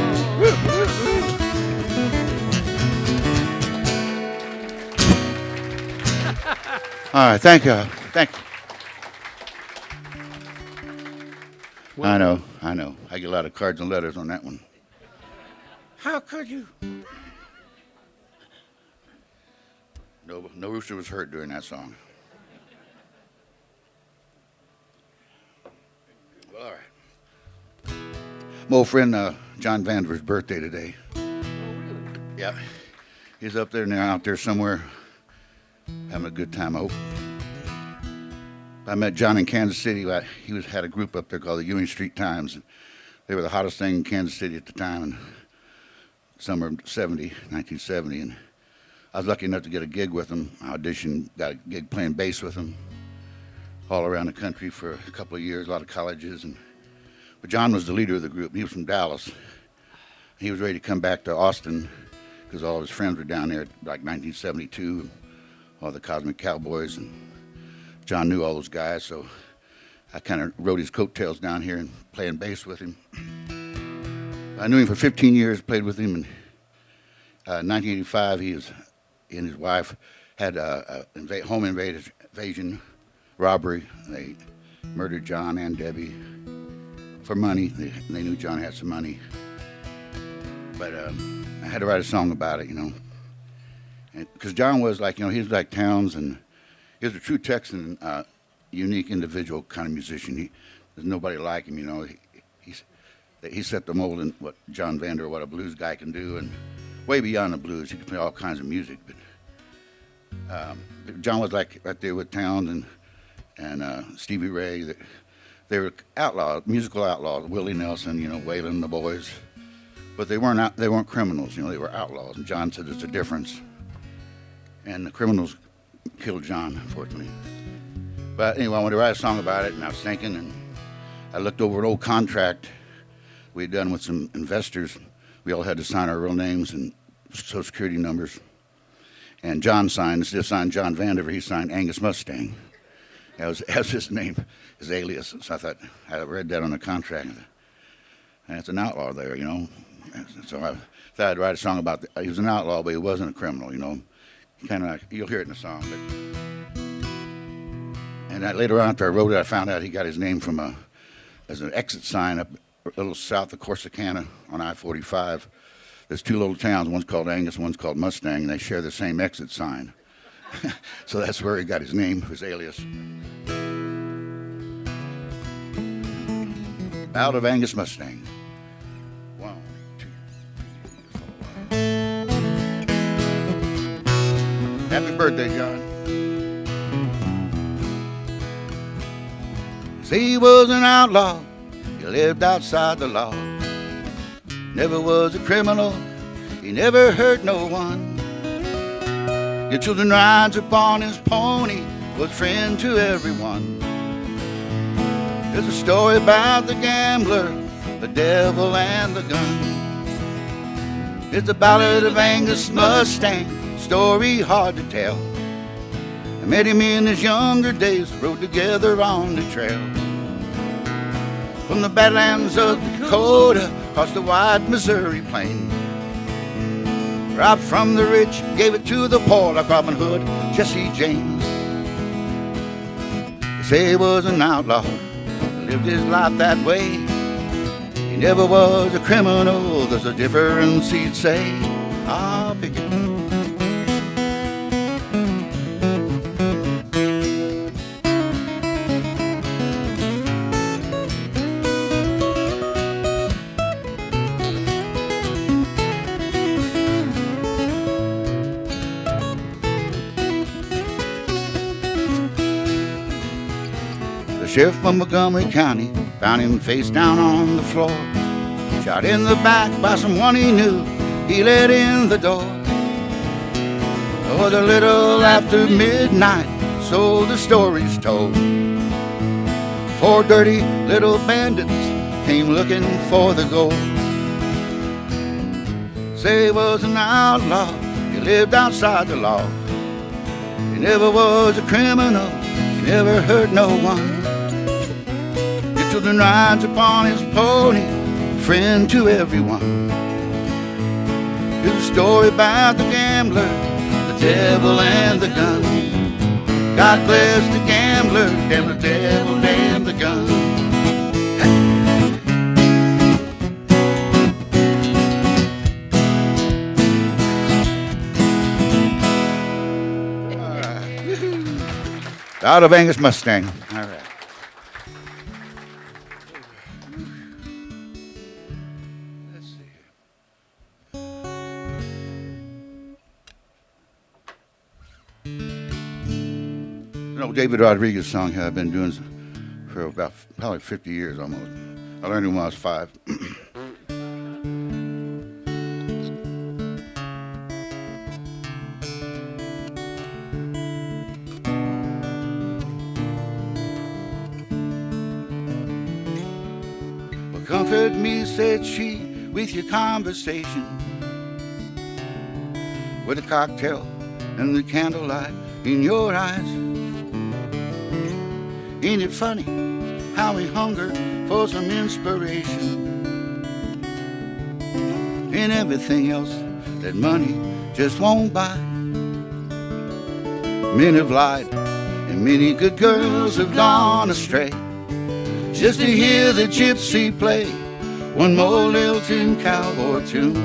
All right, thank you. Thank you. I know. I get a lot of cards and letters on that one. How could you? No rooster was hurt during that song. All right. My old friend John Vander's birthday today. Oh, really? Yeah. He's up there now, out there somewhere, having a good time, I hope. I met John in Kansas City. He had a group up there called the Ewing Street Times. And they were the hottest thing in Kansas City at the time, in summer of 1970. And I was lucky enough to get a gig with them. I auditioned, got a gig playing bass with them all around the country for a couple of years, a lot of colleges. But John was the leader of the group. He was from Dallas. He was ready to come back to Austin because all his friends were down there, like 1972, all the Cosmic Cowboys. And John knew all those guys, so I kind of rode his coattails down here and playing bass with him. I knew him for 15 years, played with him. In 1985, he and his wife had a home invasion robbery. They murdered John and Debbie for money. They knew John had some money. But I had to write a song about it, you know. Because John was like, you know, he was like Towns, and he was a true Texan, unique individual kind of musician. There's nobody like him, you know. He set the mold in what John Vander, what a blues guy can do, and way beyond the blues. He could play all kinds of music. But John was like right there with Towns and Stevie Ray. They were outlaws, musical outlaws. Willie Nelson, you know, Waylon, the boys. But they weren't criminals, you know. They were outlaws. And John said there's a difference. And the criminals killed John, unfortunately. But anyway, I wanted to write a song about it, and I was thinking, and I looked over an old contract we had done with some investors. We all had to sign our real names and social security numbers. And John signed, instead of signing John Vandiver, he signed Angus Mustang. That was his name, his alias. So I thought, I read that on the contract. And it's an outlaw there, you know. So I thought I'd write a song about he was an outlaw, but he wasn't a criminal, you know. Kind of like, you'll hear it in the song. And later on, after I wrote it, I found out he got his name from as an exit sign up a little south of Corsicana on I-45. There's two little towns, one's called Angus, one's called Mustang, and they share the same exit sign. So that's where he got his name, his alias. Out of Angus Mustang. 1, 2, 3, 4. Happy birthday, John. Say he was an outlaw, he lived outside the law. Never was a criminal, he never hurt no one. Your children rides upon his pony, was friend to everyone. There's a story about the gambler, the devil and the gun. It's the ballad of Angus Mustang, story hard to tell. I met him in his younger days, rode together on the trail. From the Badlands of Dakota, across the wide Missouri plain. Robbed from the rich, gave it to the poor, like Robin Hood, Jesse James. They say he was an outlaw, lived his life that way. He never was a criminal, there's a difference, he'd say. I'll pick it. Sheriff from Montgomery County found him face down on the floor, shot in the back by someone he knew. He let in the door. Oh, a little after midnight, so the story's told. 4 dirty little bandits came looking for the gold. Say he was an outlaw, he lived outside the law. He never was a criminal, he never hurt no one. Children rides upon his pony, friend to everyone. Here's a story about the gambler, the devil and the gun. God bless the gambler, damn the devil, damn the gun. All right. Out of Angus Mustang. All right. An old David Rodriguez song I've been doing for about probably 50 years almost. I learned it when I was 5. Well, comfort me, said she, with your conversation, with a cocktail and the candlelight in your eyes. Ain't it funny how we hunger for some inspiration in everything else that money just won't buy? Men have lied and many good girls have gone astray just to hear the gypsy play one more lilting cowboy tune.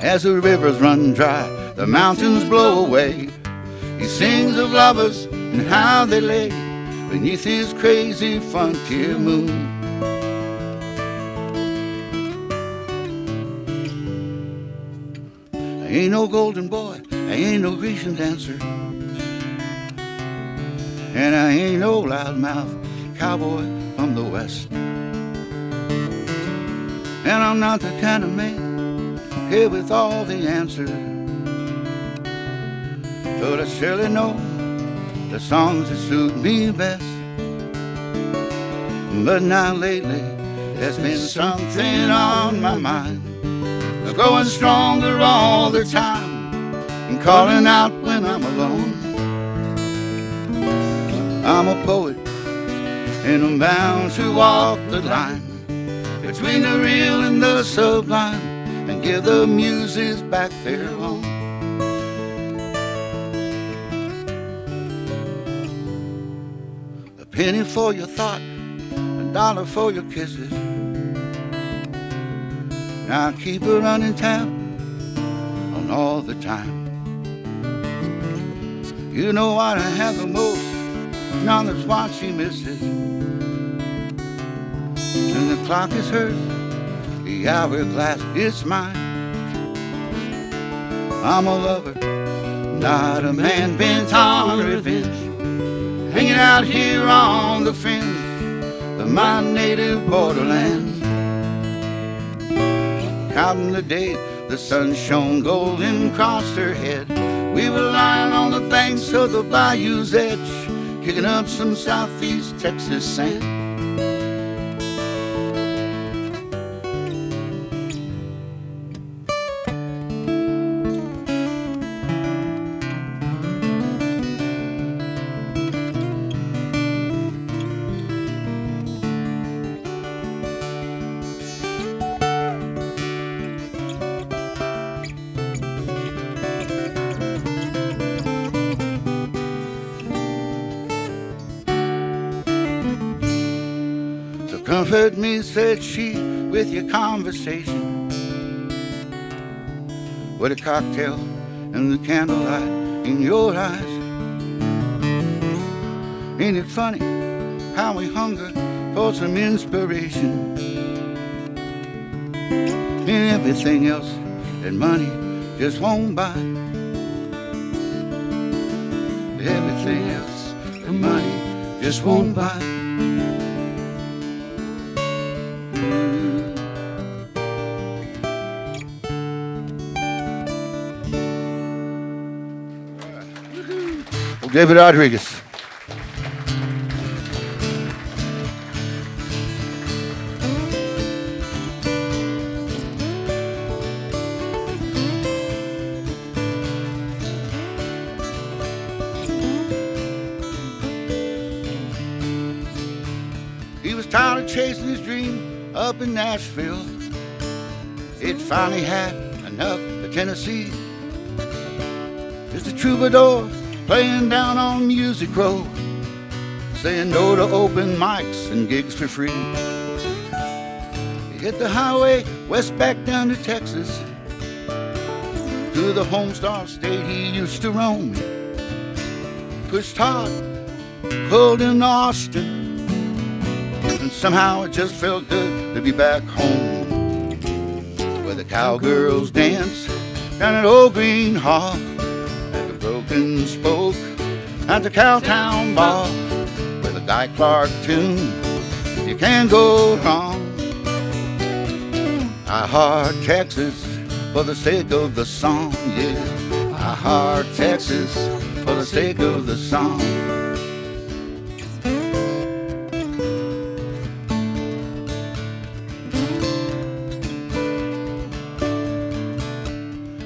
As the rivers run dry, the mountains blow away, he sings of lovers and how they lay beneath his crazy frontier moon. I ain't no golden boy, I ain't no Grecian dancer, and I ain't no loudmouth cowboy from the west. And I'm not the kind of man here with all the answers, but I surely know the songs that suit me best. But now lately there's been something on my mind, growing stronger all the time and calling out when I'm alone. I'm a poet and I'm bound to walk the line between the real and the sublime and give the muses back their home. A penny for your thought, $1 for your kisses. Now I keep a running tab on all the time. You know what I have the most, now that's what she misses. And the clock is hers, the hourglass is mine. I'm a lover, not a man bent on revenge, hanging out here on the fringe of my native borderland. Counting the days the sun shone golden across her head, we were lying on the banks of the bayou's edge, kicking up some southeast Texas sand. Comfort me, said she, with your conversation, with a cocktail and the candlelight in your eyes. Ain't it funny how we hunger for some inspiration in everything else that money just won't buy? Everything else that money just won't buy. David Rodriguez. He was tired of chasing his dream up in Nashville. He'd finally had enough of Tennessee. Just a troubadour playing down on Music Row, saying no to open mics and gigs for free. He hit the highway west back down to Texas, to the Homestar State he used to roam. Pushed hard, pulled in Austin, and somehow it just felt good to be back home, where the cowgirls dance down at Old Green Hall, broken spoke at the Cowtown Bar with a Guy Clark tune. You can't go wrong. I heart Texas for the sake of the song, yeah. I heart Texas for the sake of the song.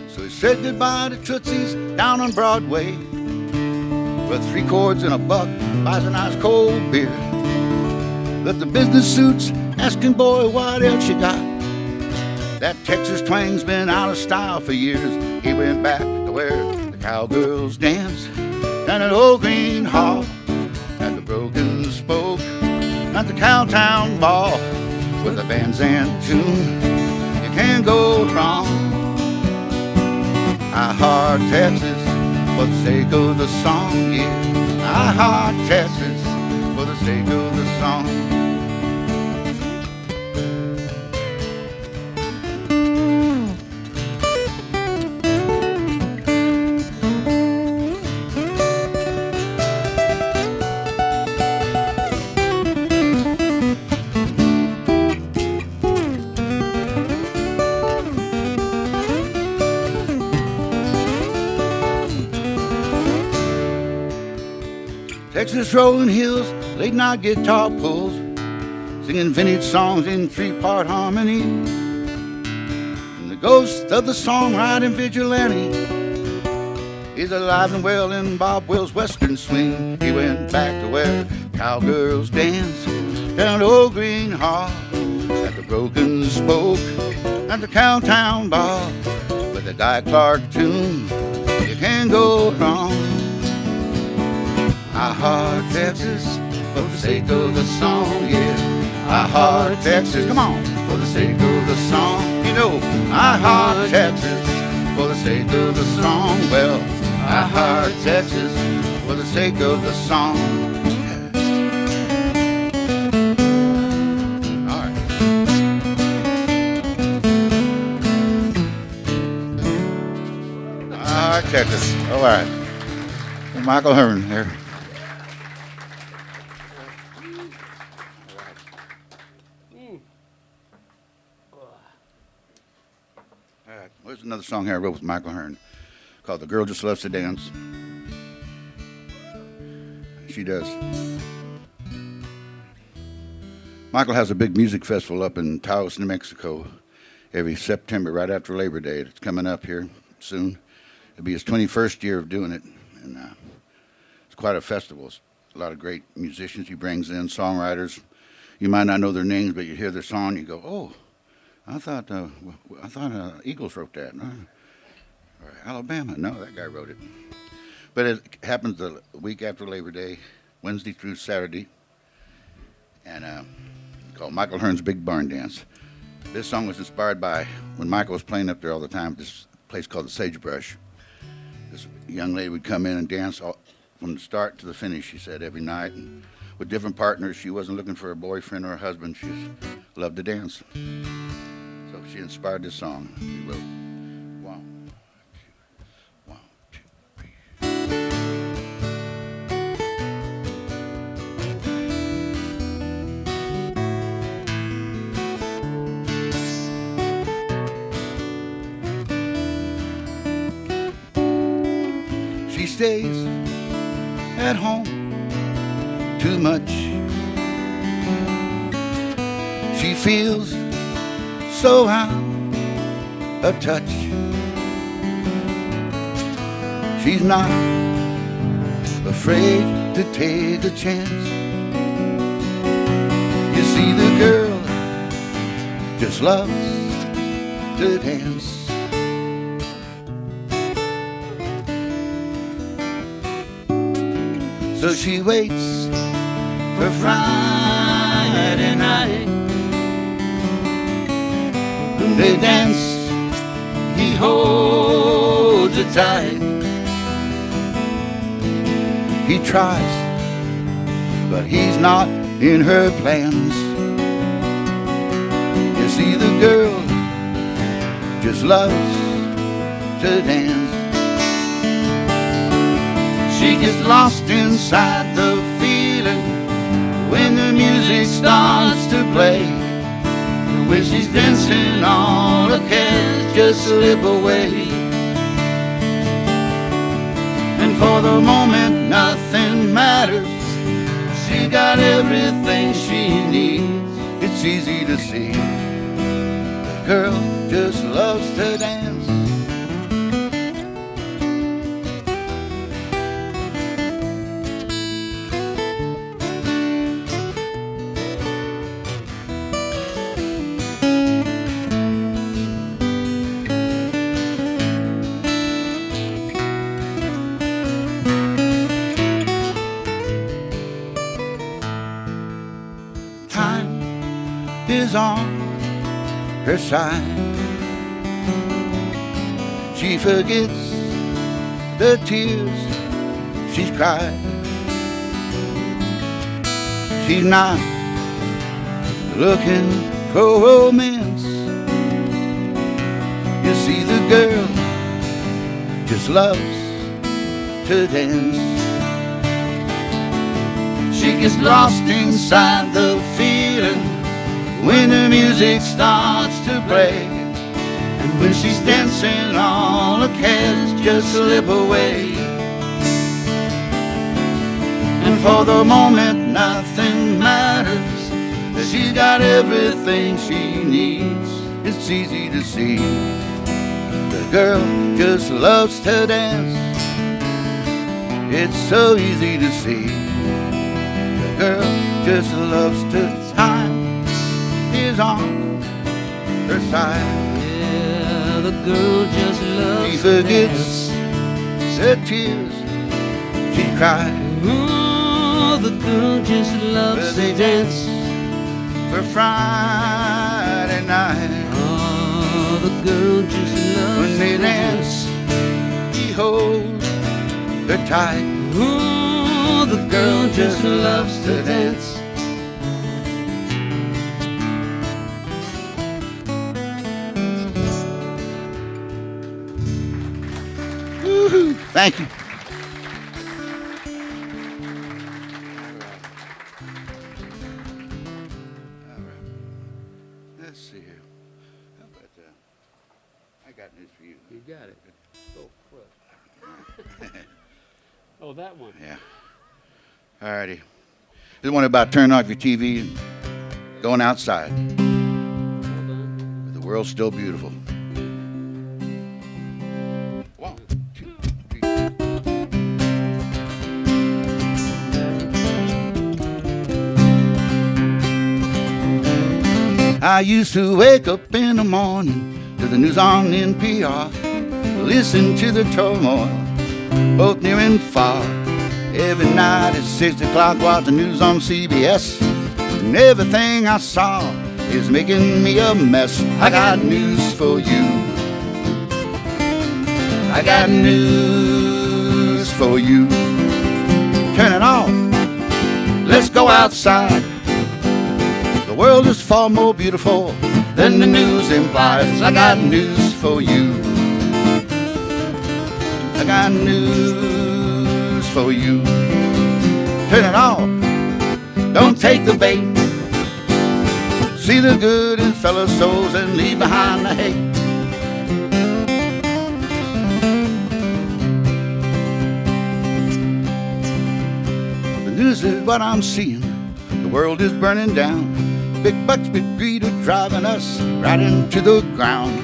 So he said goodbye to Tootsie's down on Broadway with 3 chords and a buck, buys a nice cold beer. Left the business suits asking, boy, what else you got? That Texas twang's been out of style for years. He went back to where the cowgirls dance, down at Old Green Hall, at the Broken Spoke, at the Cowtown Ball, with a Van Zandt tune. You can't go wrong. I heart Texas for the sake of the song, yeah. I heart Texas for the sake of the song. Texas rolling hills, late night guitar pulls, singing vintage songs in 3-part harmony. And the ghost of the songwriting vigilante is alive and well in Bob Will's Western swing. He went back to where cowgirls dance, down to Old Green Hall, at the Broken Spoke, at the Cowtown Bar, with a Guy Clark tune. You can't go wrong. I heart Texas for the sake of the song, yeah. I heart Texas, come on, for the sake of the song. You know, I heart Texas for the sake of the song. Well, I heart Texas for the sake of the song. All right. I heart Texas. All right. Michael Hearn here. There's another song here I wrote with Michael Hearn called The Girl Just Loves to Dance. She does. Michael has a big music festival up in Taos, New Mexico every September, right after Labor Day. It's coming up here soon. It'll be his 21st year of doing it. And it's quite a festival. It's a lot of great musicians he brings in, songwriters. You might not know their names, but you hear their song, you go, oh, I thought Eagles wrote that. Or Alabama. No, that guy wrote it. But it happens the week after Labor Day, Wednesday through Saturday, and called Michael Hearn's Big Barn Dance. This song was inspired by when Michael was playing up there all the time at this place called the Sagebrush. This young lady would come in and dance from the start to the finish, she said, every night, and with different partners. She wasn't looking for a boyfriend or a husband. She just loved to dance. So she inspired this song. She wrote, 1, 2, 1, 2, 3. She stays at home too much. She feels so out of touch. She's not afraid to take a chance. You see, the girl just loves to dance. So she waits for Friday night. They dance, he holds her tight. He tries, but he's not in her plans. You see, the girl just loves to dance. She gets lost inside the feeling when the music starts to play. And when she's dancing, all her cares just slip away. And for the moment, nothing matters. She got everything she needs. It's easy to see the girl just loves to dance. Time is on her side. She forgets the tears she's cried. She's not looking for romance. You see, the girl just loves to dance. She gets lost inside the feeling when the music starts to play. And when she's dancing, all her cares just slip away. And for the moment, nothing matters. She's got everything she needs. It's easy to see the girl just loves to dance. It's so easy to see the girl just loves to. Time is on her side. Yeah, the girl just loves She forgets the tears she cried. Oh, the girl just loves They to dance. for Friday night. Oh, the girl just loves When they to dance, he holds her tight. Oh, the girl just loves to dance. Woo-hoo. Thank you. All right. Let's see here. How about that? I got news for you. You got it. Oh, crud. Oh, that one. Yeah. All righty. This one about turning off your TV and going outside. Hold on. The world's still beautiful. 1, 2, 3. I used to wake up in the morning to the news on NPR, listen to the turmoil, both near and far. Every night at 6 o'clock, watch the news on CBS, and everything I saw is making me a mess. I got news for you. I got news for you. Turn it off. Let's go outside. The world is far more beautiful than the news implies. I got news for you. I got news for you. Turn it off. Don't take the bait. See the good in fellow souls and leave behind the hate. The news is what I'm seeing. The world is burning down. Big bucks, big greed are driving us right into the ground.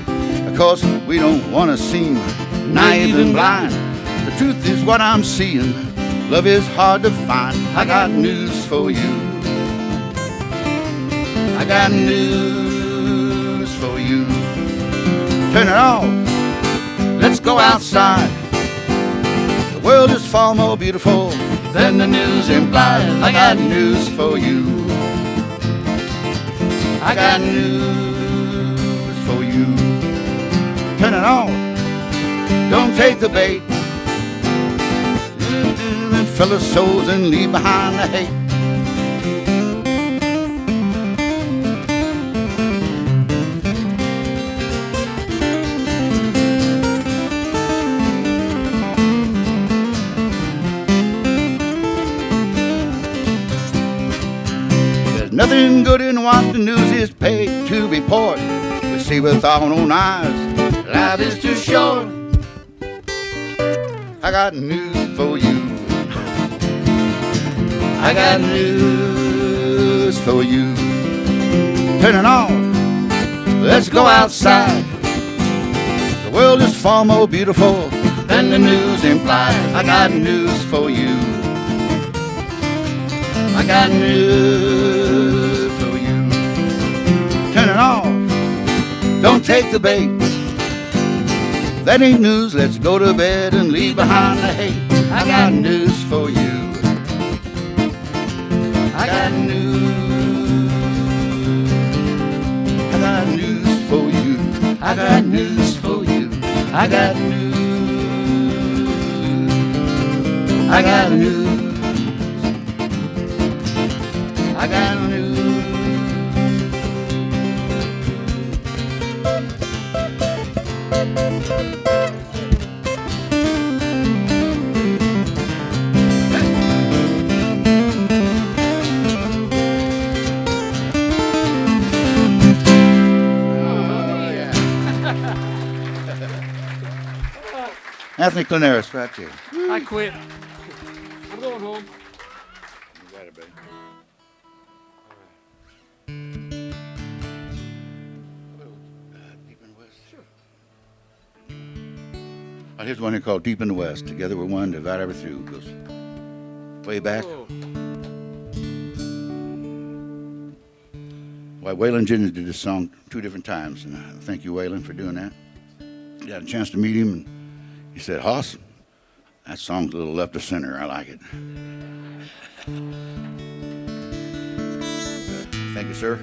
Of course, we don't want to seem naive and blind. The truth is what I'm seeing. Love is hard to find. I got news for you. I got news for you. Turn it off. Let's go outside. The world is far more beautiful than the news implies. I got news for you. I got news for you. Turn it off. Don't take the bait. And fellow souls and leave behind the hate. nothing good in what the news is paid to report. We see with our own eyes, life is too short. I got news for you. I got news for you. Turn it on, let's go outside. The world is far more beautiful than the news implies. I got news for you. I got news for you. Turn it on, don't take the bait. That ain't news, let's go to bed and leave behind the hate. I got news for you. I got news. I got news for you. I got news for you. I got news. I got news. I got news. Anthony Klonaris, right here. I quit. I'm going home. You got it, buddy. Deep in the West. Sure. Oh, here's one here called Deep in the West. Together we're one, divide ever through. Goes way back. Whoa. Why, Waylon Jennings did this song 2 different times, and thank you, Waylon, for doing that. Got a chance to meet him, and he said, Hoss, that song's a little left of center. I like it. Thank you, sir.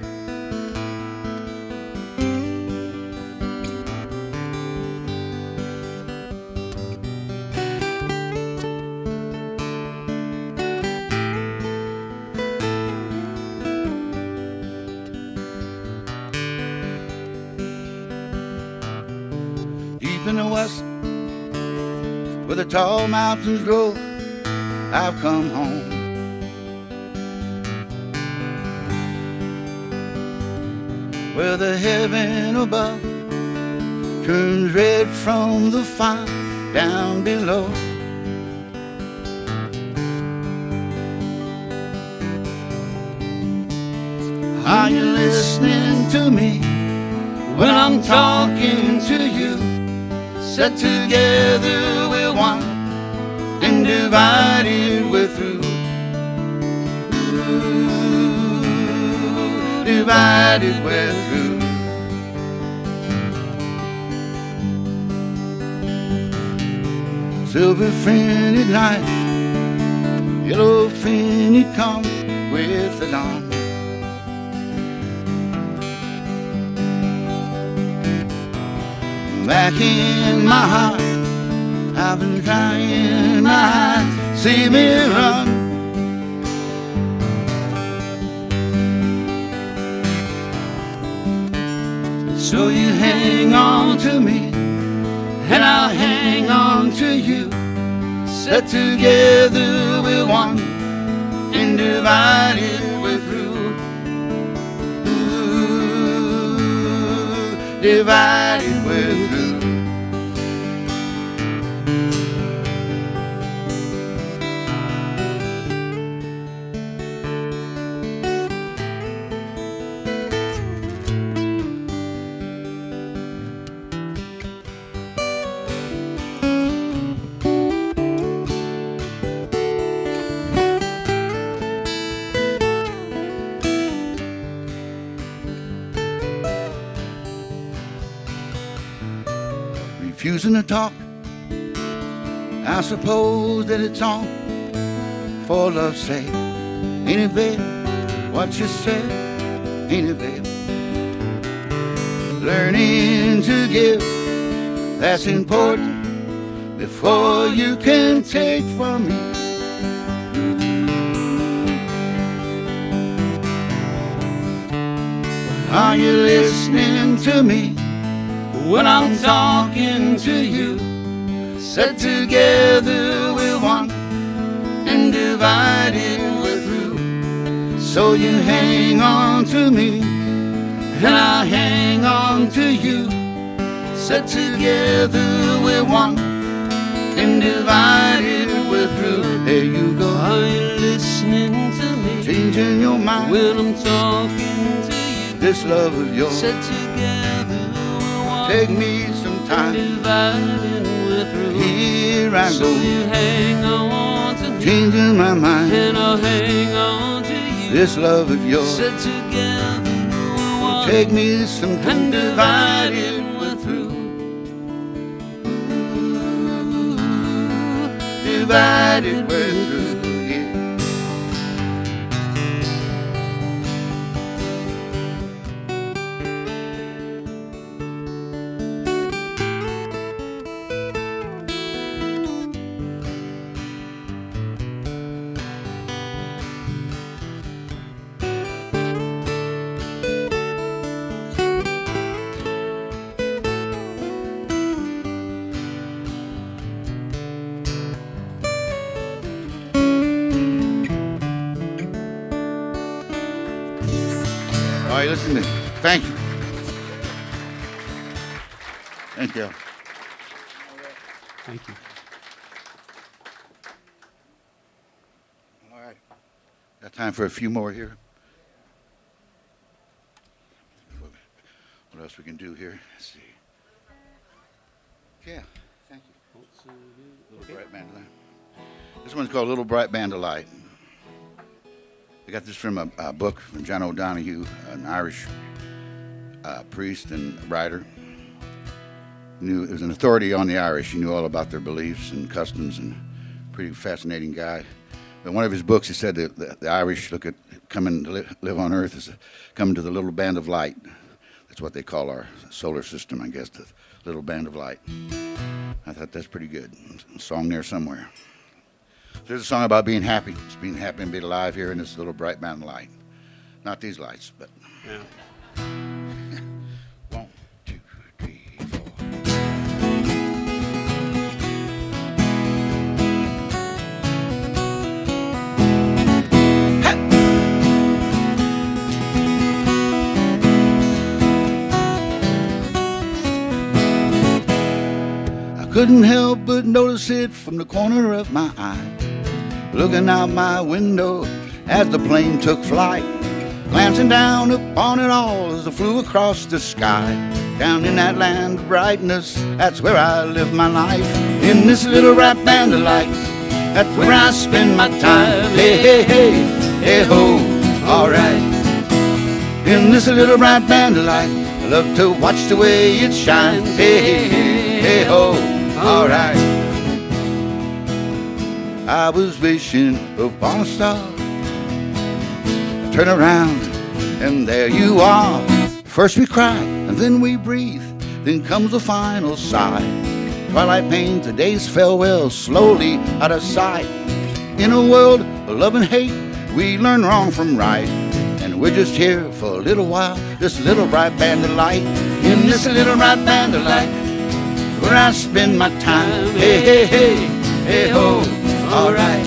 Deep in the West, where the tall mountains grow, I've come home. Where the heaven above turns red from the fire down below. Are you listening to me when I'm talking to you? Set together we're one, and divided we're through. Ooh, divided we're through. Silver frinted night, yellow frinted come with the dawn. Back in my heart, I've been trying my heart, see me run. So you hang on to me, and I'll hang on to you. Set together we're one, and divided we're through. Ooh, divided we're through. Refusing to talk, I suppose that it's all for love's sake. Ain't it, babe, what you said? Ain't it, babe? Learning to give, that's important, before you can take from me. Are you listening to me when I'm talking to you? Set together we're one, and divided we're through. So you hang on to me, and I hang on to you. Set together we're one, and divided we're through. There you go. Are you listening to me? Changing your mind when I'm talking to you. This love of yours. Set together we're one. Take me some time. Divided we're through. Here I so go. You hang on to me. Changing my mind. And I'll hang on to you. This love of yours. Set together we're one. Take me some time. And divided we're through. Divided we're through. All right, listen to me. Thank you. Thank you. Thank you. All right. Got time for a few more here. What else we can do here? Let's see. Yeah, thank you. Little Bright Band of Light. This one's called Little Bright Band of Light. I got this from a book from John O'Donoghue, an Irish priest and writer. He was an authority on the Irish. He knew all about their beliefs and customs, and pretty fascinating guy. But one of his books, he said that the Irish look at coming to live on Earth as coming to the little band of light. That's what they call our solar system, I guess, the little band of light. I thought that's pretty good. A song there somewhere. There's a song about being happy. It's being happy and being alive here in this little bright band of light. Not these lights, but. Yeah. 1, 2, 3, 4. I couldn't help but notice it from the corner of my eye. Looking out my window as the plane took flight, glancing down upon it all as it flew across the sky. Down in that land of brightness, that's where I live my life. In this little bright band of light, that's where I spend my time. Hey, hey, hey, hey, ho, alright. In this little bright band of light, I love to watch the way it shines. Hey, hey, hey, hey, ho, alright. I was wishing upon a star. Turn around, and there you are. First we cry, and then we breathe. Then comes the final sigh. Twilight paints the day's farewell slowly out of sight. In a world of love and hate, we learn wrong from right. And we're just here for a little while, this little bright band of light. In this little bright band of light, where I spend my time. Hey, hey, hey, hey, ho, alright.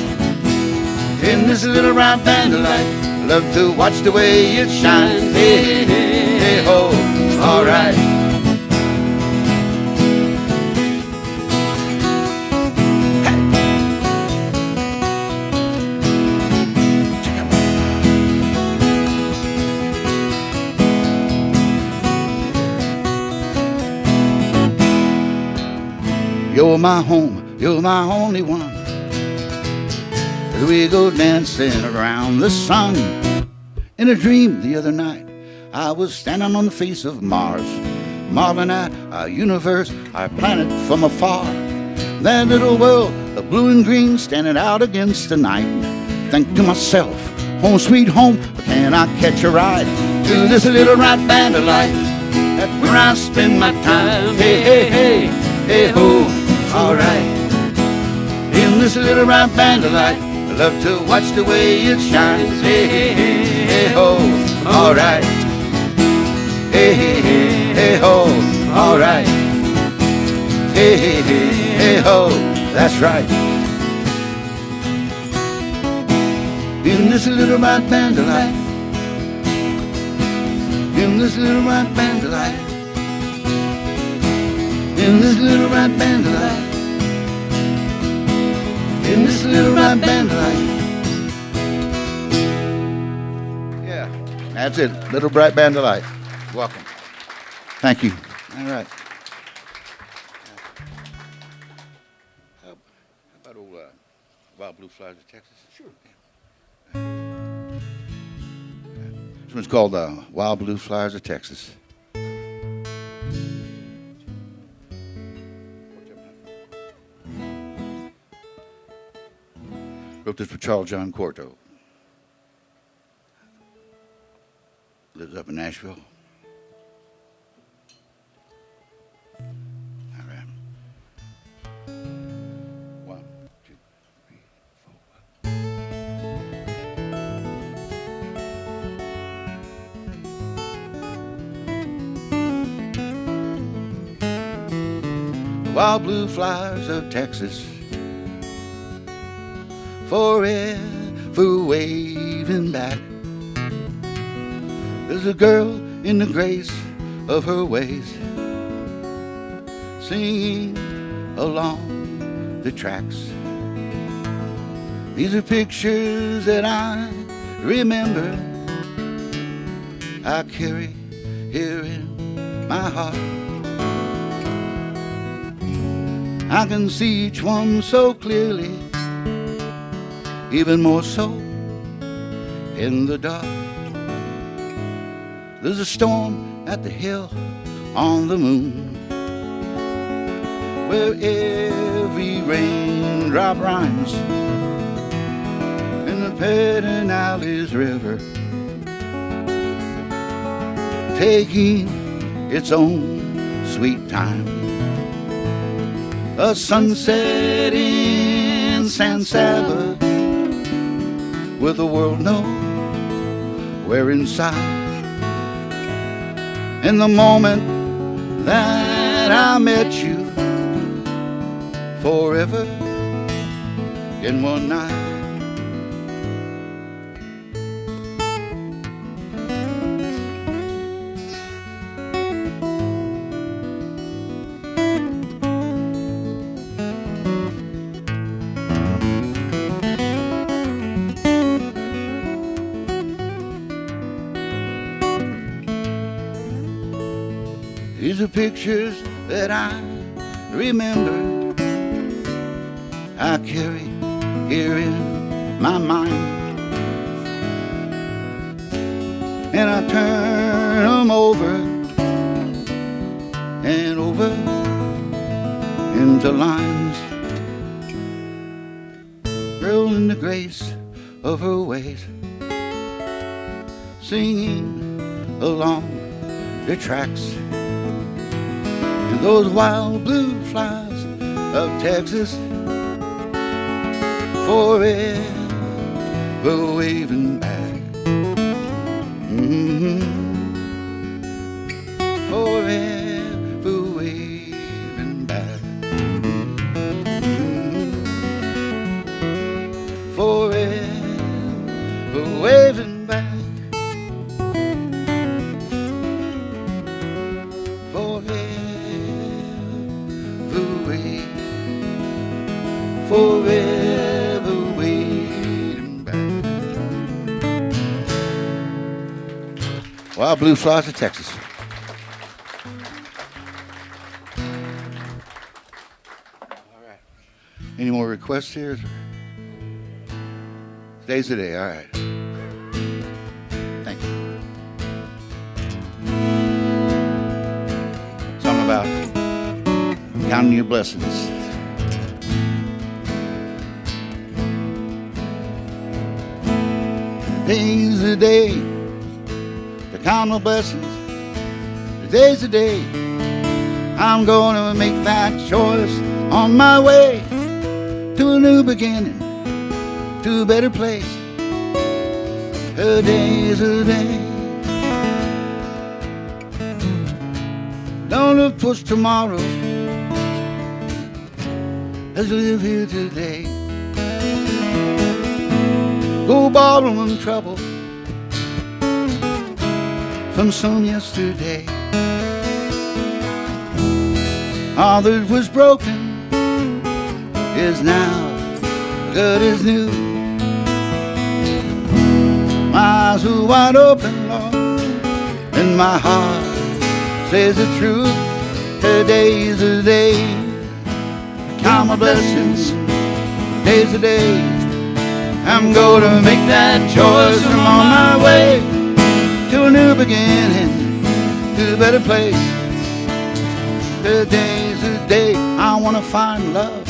In this little bright band of light, love to watch the way it shines. Hey, hey, hey, ho, alright. You're my home, you're my only one. As we go dancing around the sun. In a dream the other night, I was standing on the face of Mars, marveling at our universe, our planet from afar. That little world of blue and green standing out against the night. Think to myself, home sweet home, can I catch a ride to this little bright band of light? That's where I spend my time. Hey, hey, hey, hey, ho, alright. In this little bright band of light, I love to watch the way it shines. Hey, hey, hey, hey, ho, alright. Hey, hey, hey, hey, ho, alright. Hey, hey, hey, hey, ho, that's right. in this little right band of life. In this little right band of life. In this little right band of life. In this little right band of life. Yeah, that's it. Little bright band of light. Welcome. Thank you. All right. How about old Wild Blue Flowers of Texas? Sure. This one's called Wild Blue Flowers of Texas. Wrote this for Charles John Corto. Lives up in Nashville. All right. 1, 2, 3, 4. Wild blue flowers of Texas, forever waving back. There's a girl in the grace of her ways, singing along the tracks. These are pictures that I remember, I carry here in my heart. I can see each one so clearly, even more so in the dark. There's a storm at the hill on the moon, where every raindrop rhymes in the Pedernales River, taking its own sweet time. A sunset in San Saba, where the world nowhere inside. In the moment that I met you, forever in one night. These are pictures that I remember, I carry here in my mind, and I turn them over and over into lines. Girl in the grace of her ways, singing along the tracks. And those wild blue flowers of Texas, forever waving back. Forever waving back. Forever waving back. Forever waiting back. Wild Blue Flowers of Texas. All right. Any more requests here? Today's the day. All right. Thank you. Something about counting your blessings. Today's the day to count my blessings. Today's the day I'm gonna make that choice on my way to a new beginning, to a better place. Today's the day. Don't look towards tomorrow. Let's live here today. go borrowing trouble from some yesterday. All that was broken is now good as new. My eyes are wide open, Lord, and my heart says the truth. Today's the day. Count my blessings, day's the day. I'm gonna make that choice. I'm on my way to a new beginning, to a better place. Today's the day. I wanna find love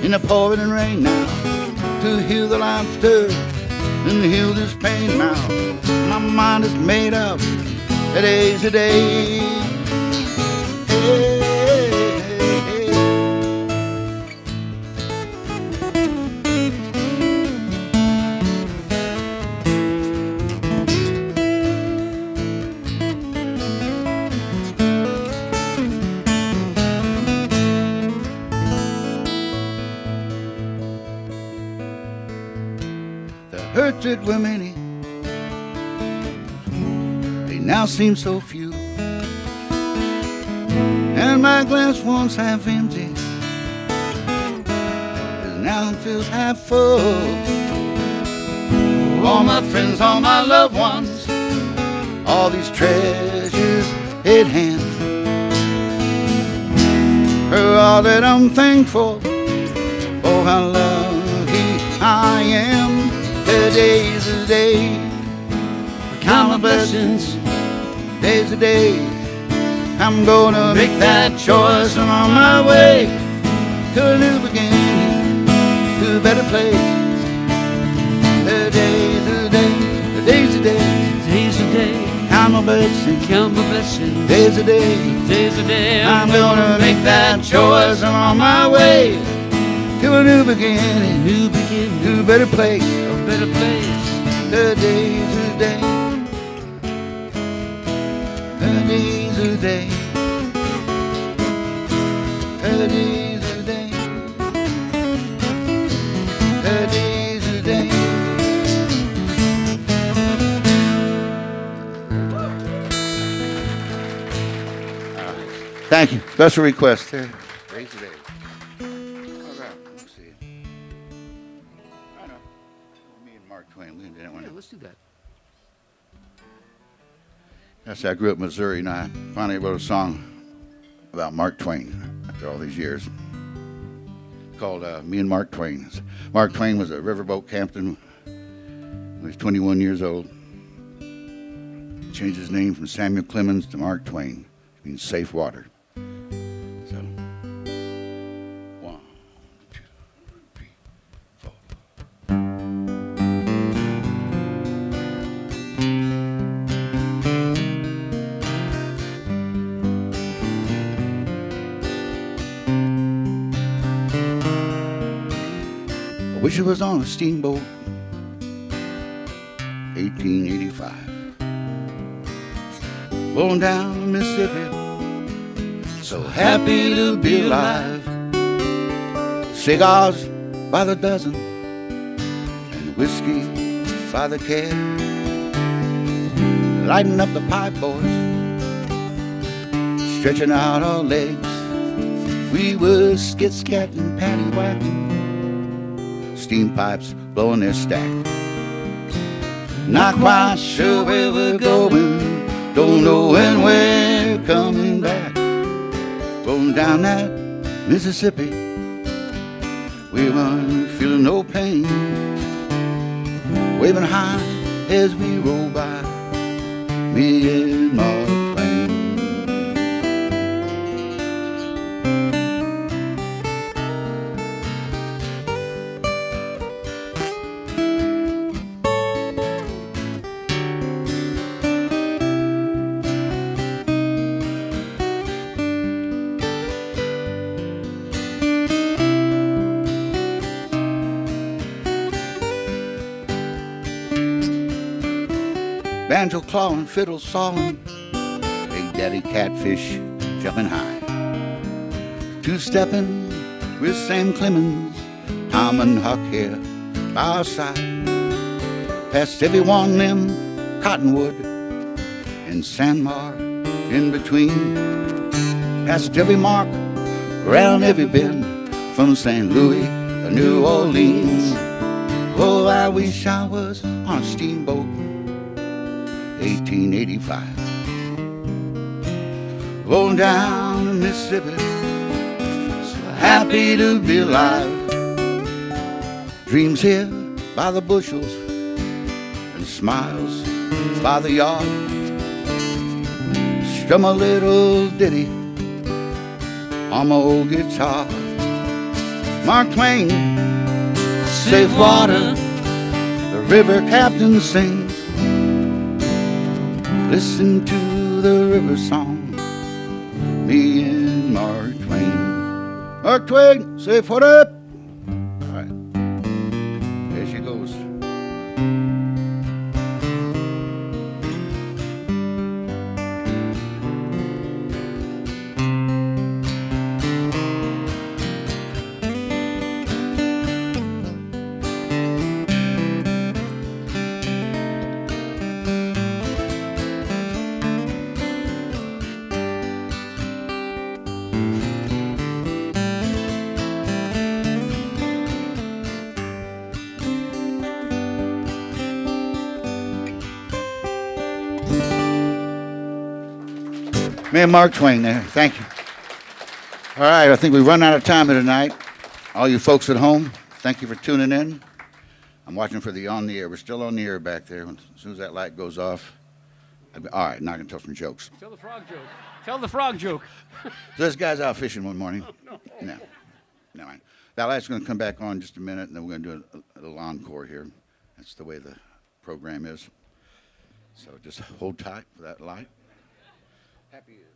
in the pouring rain now, to heal the laughter and heal this pain now. My mind is made up. Today's the day. Hey. Hurts that were many, they now seem so few, and my glass once half empty is now feels half full. All my friends, all my loved ones, all these treasures at hand, for all that I'm thankful. Oh, how lucky I am. Today's the day. Count my blessings. Today's the day. I'm gonna make that choice. I'm on my way to a new beginning, to a better place. Today's the day. Today's the day. Today's the day. Count my blessings. Count my blessings. Today's the day. Today's the day. I'm gonna make that choice. I'm on my way to a new beginning, New beginning. to a better place. Better place. Today's the day. Today's the day. Today's the day. Today's the day. Thank you. Special request. Today's the day. Let's do that. Yes, I grew up in Missouri, and I finally wrote a song about Mark Twain after all these years, called Me and Mark Twain. Mark Twain was a riverboat captain when he was 21 years old. He changed his name from Samuel Clemens to Mark Twain, which means safe water. So, 1, 2, 3, 4. Wish it was on a steamboat, 1885, blowing down the Mississippi, so happy to be alive. Cigars by the dozen and whiskey by the can, lighting up the pipe, boys, stretching out our legs. We were skit-scatting, patty-whacking, steam pipes blowing their stack. Not quite sure where we're going, don't know when we're coming back. Rolling down that Mississippi, we weren't feeling no pain, waving high as we roll by, me and Mark Twain. Banjo clawing, fiddle sawing, Big Daddy Catfish jumping high. Two-stepping with Sam Clemens, Tom and Huck here by our side. past every one of them Cottonwood and Sandmar in between, past every mark, around every bend, from St. Louis to New Orleans. Oh, I wish I was on a steamboat, 1885, rolling down the Mississippi, so happy to be alive. Dreams here by the bushels and smiles by the yard. Strum a little ditty on my old guitar. Mark Twain, safe water, the river captain sings. Listen to the river song, me and Mark Twain. Mark Twain, safe water. All right, there she goes. Me and Mark Twain there. Thank you. All right, I think we've run out of time here tonight. All you folks at home, thank you for tuning in. I'm watching for the on the air. We're still on the air back there. As soon as that light goes off. All right, not going to tell some jokes. Tell the frog joke. Tell the frog joke. So this guy's out fishing one morning. No. No, mind. That light's going to come back on in just a minute, and then we're going to do a little encore here. That's the way the program is. So just hold tight for that light. Happy years.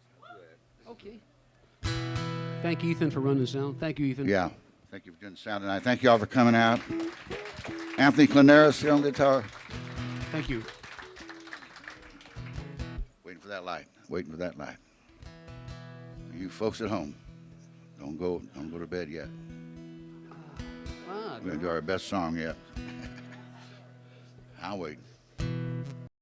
Okay. Thank you, Ethan, for running the sound. Thank you, Ethan. Yeah. Thank you for doing the sound tonight. Thank you all for coming out. Anthony Klonaris here on guitar. Thank you. Waiting for that light. Waiting for that light. You folks at home, don't go to bed yet. We're going to do our best song yet. I'll wait.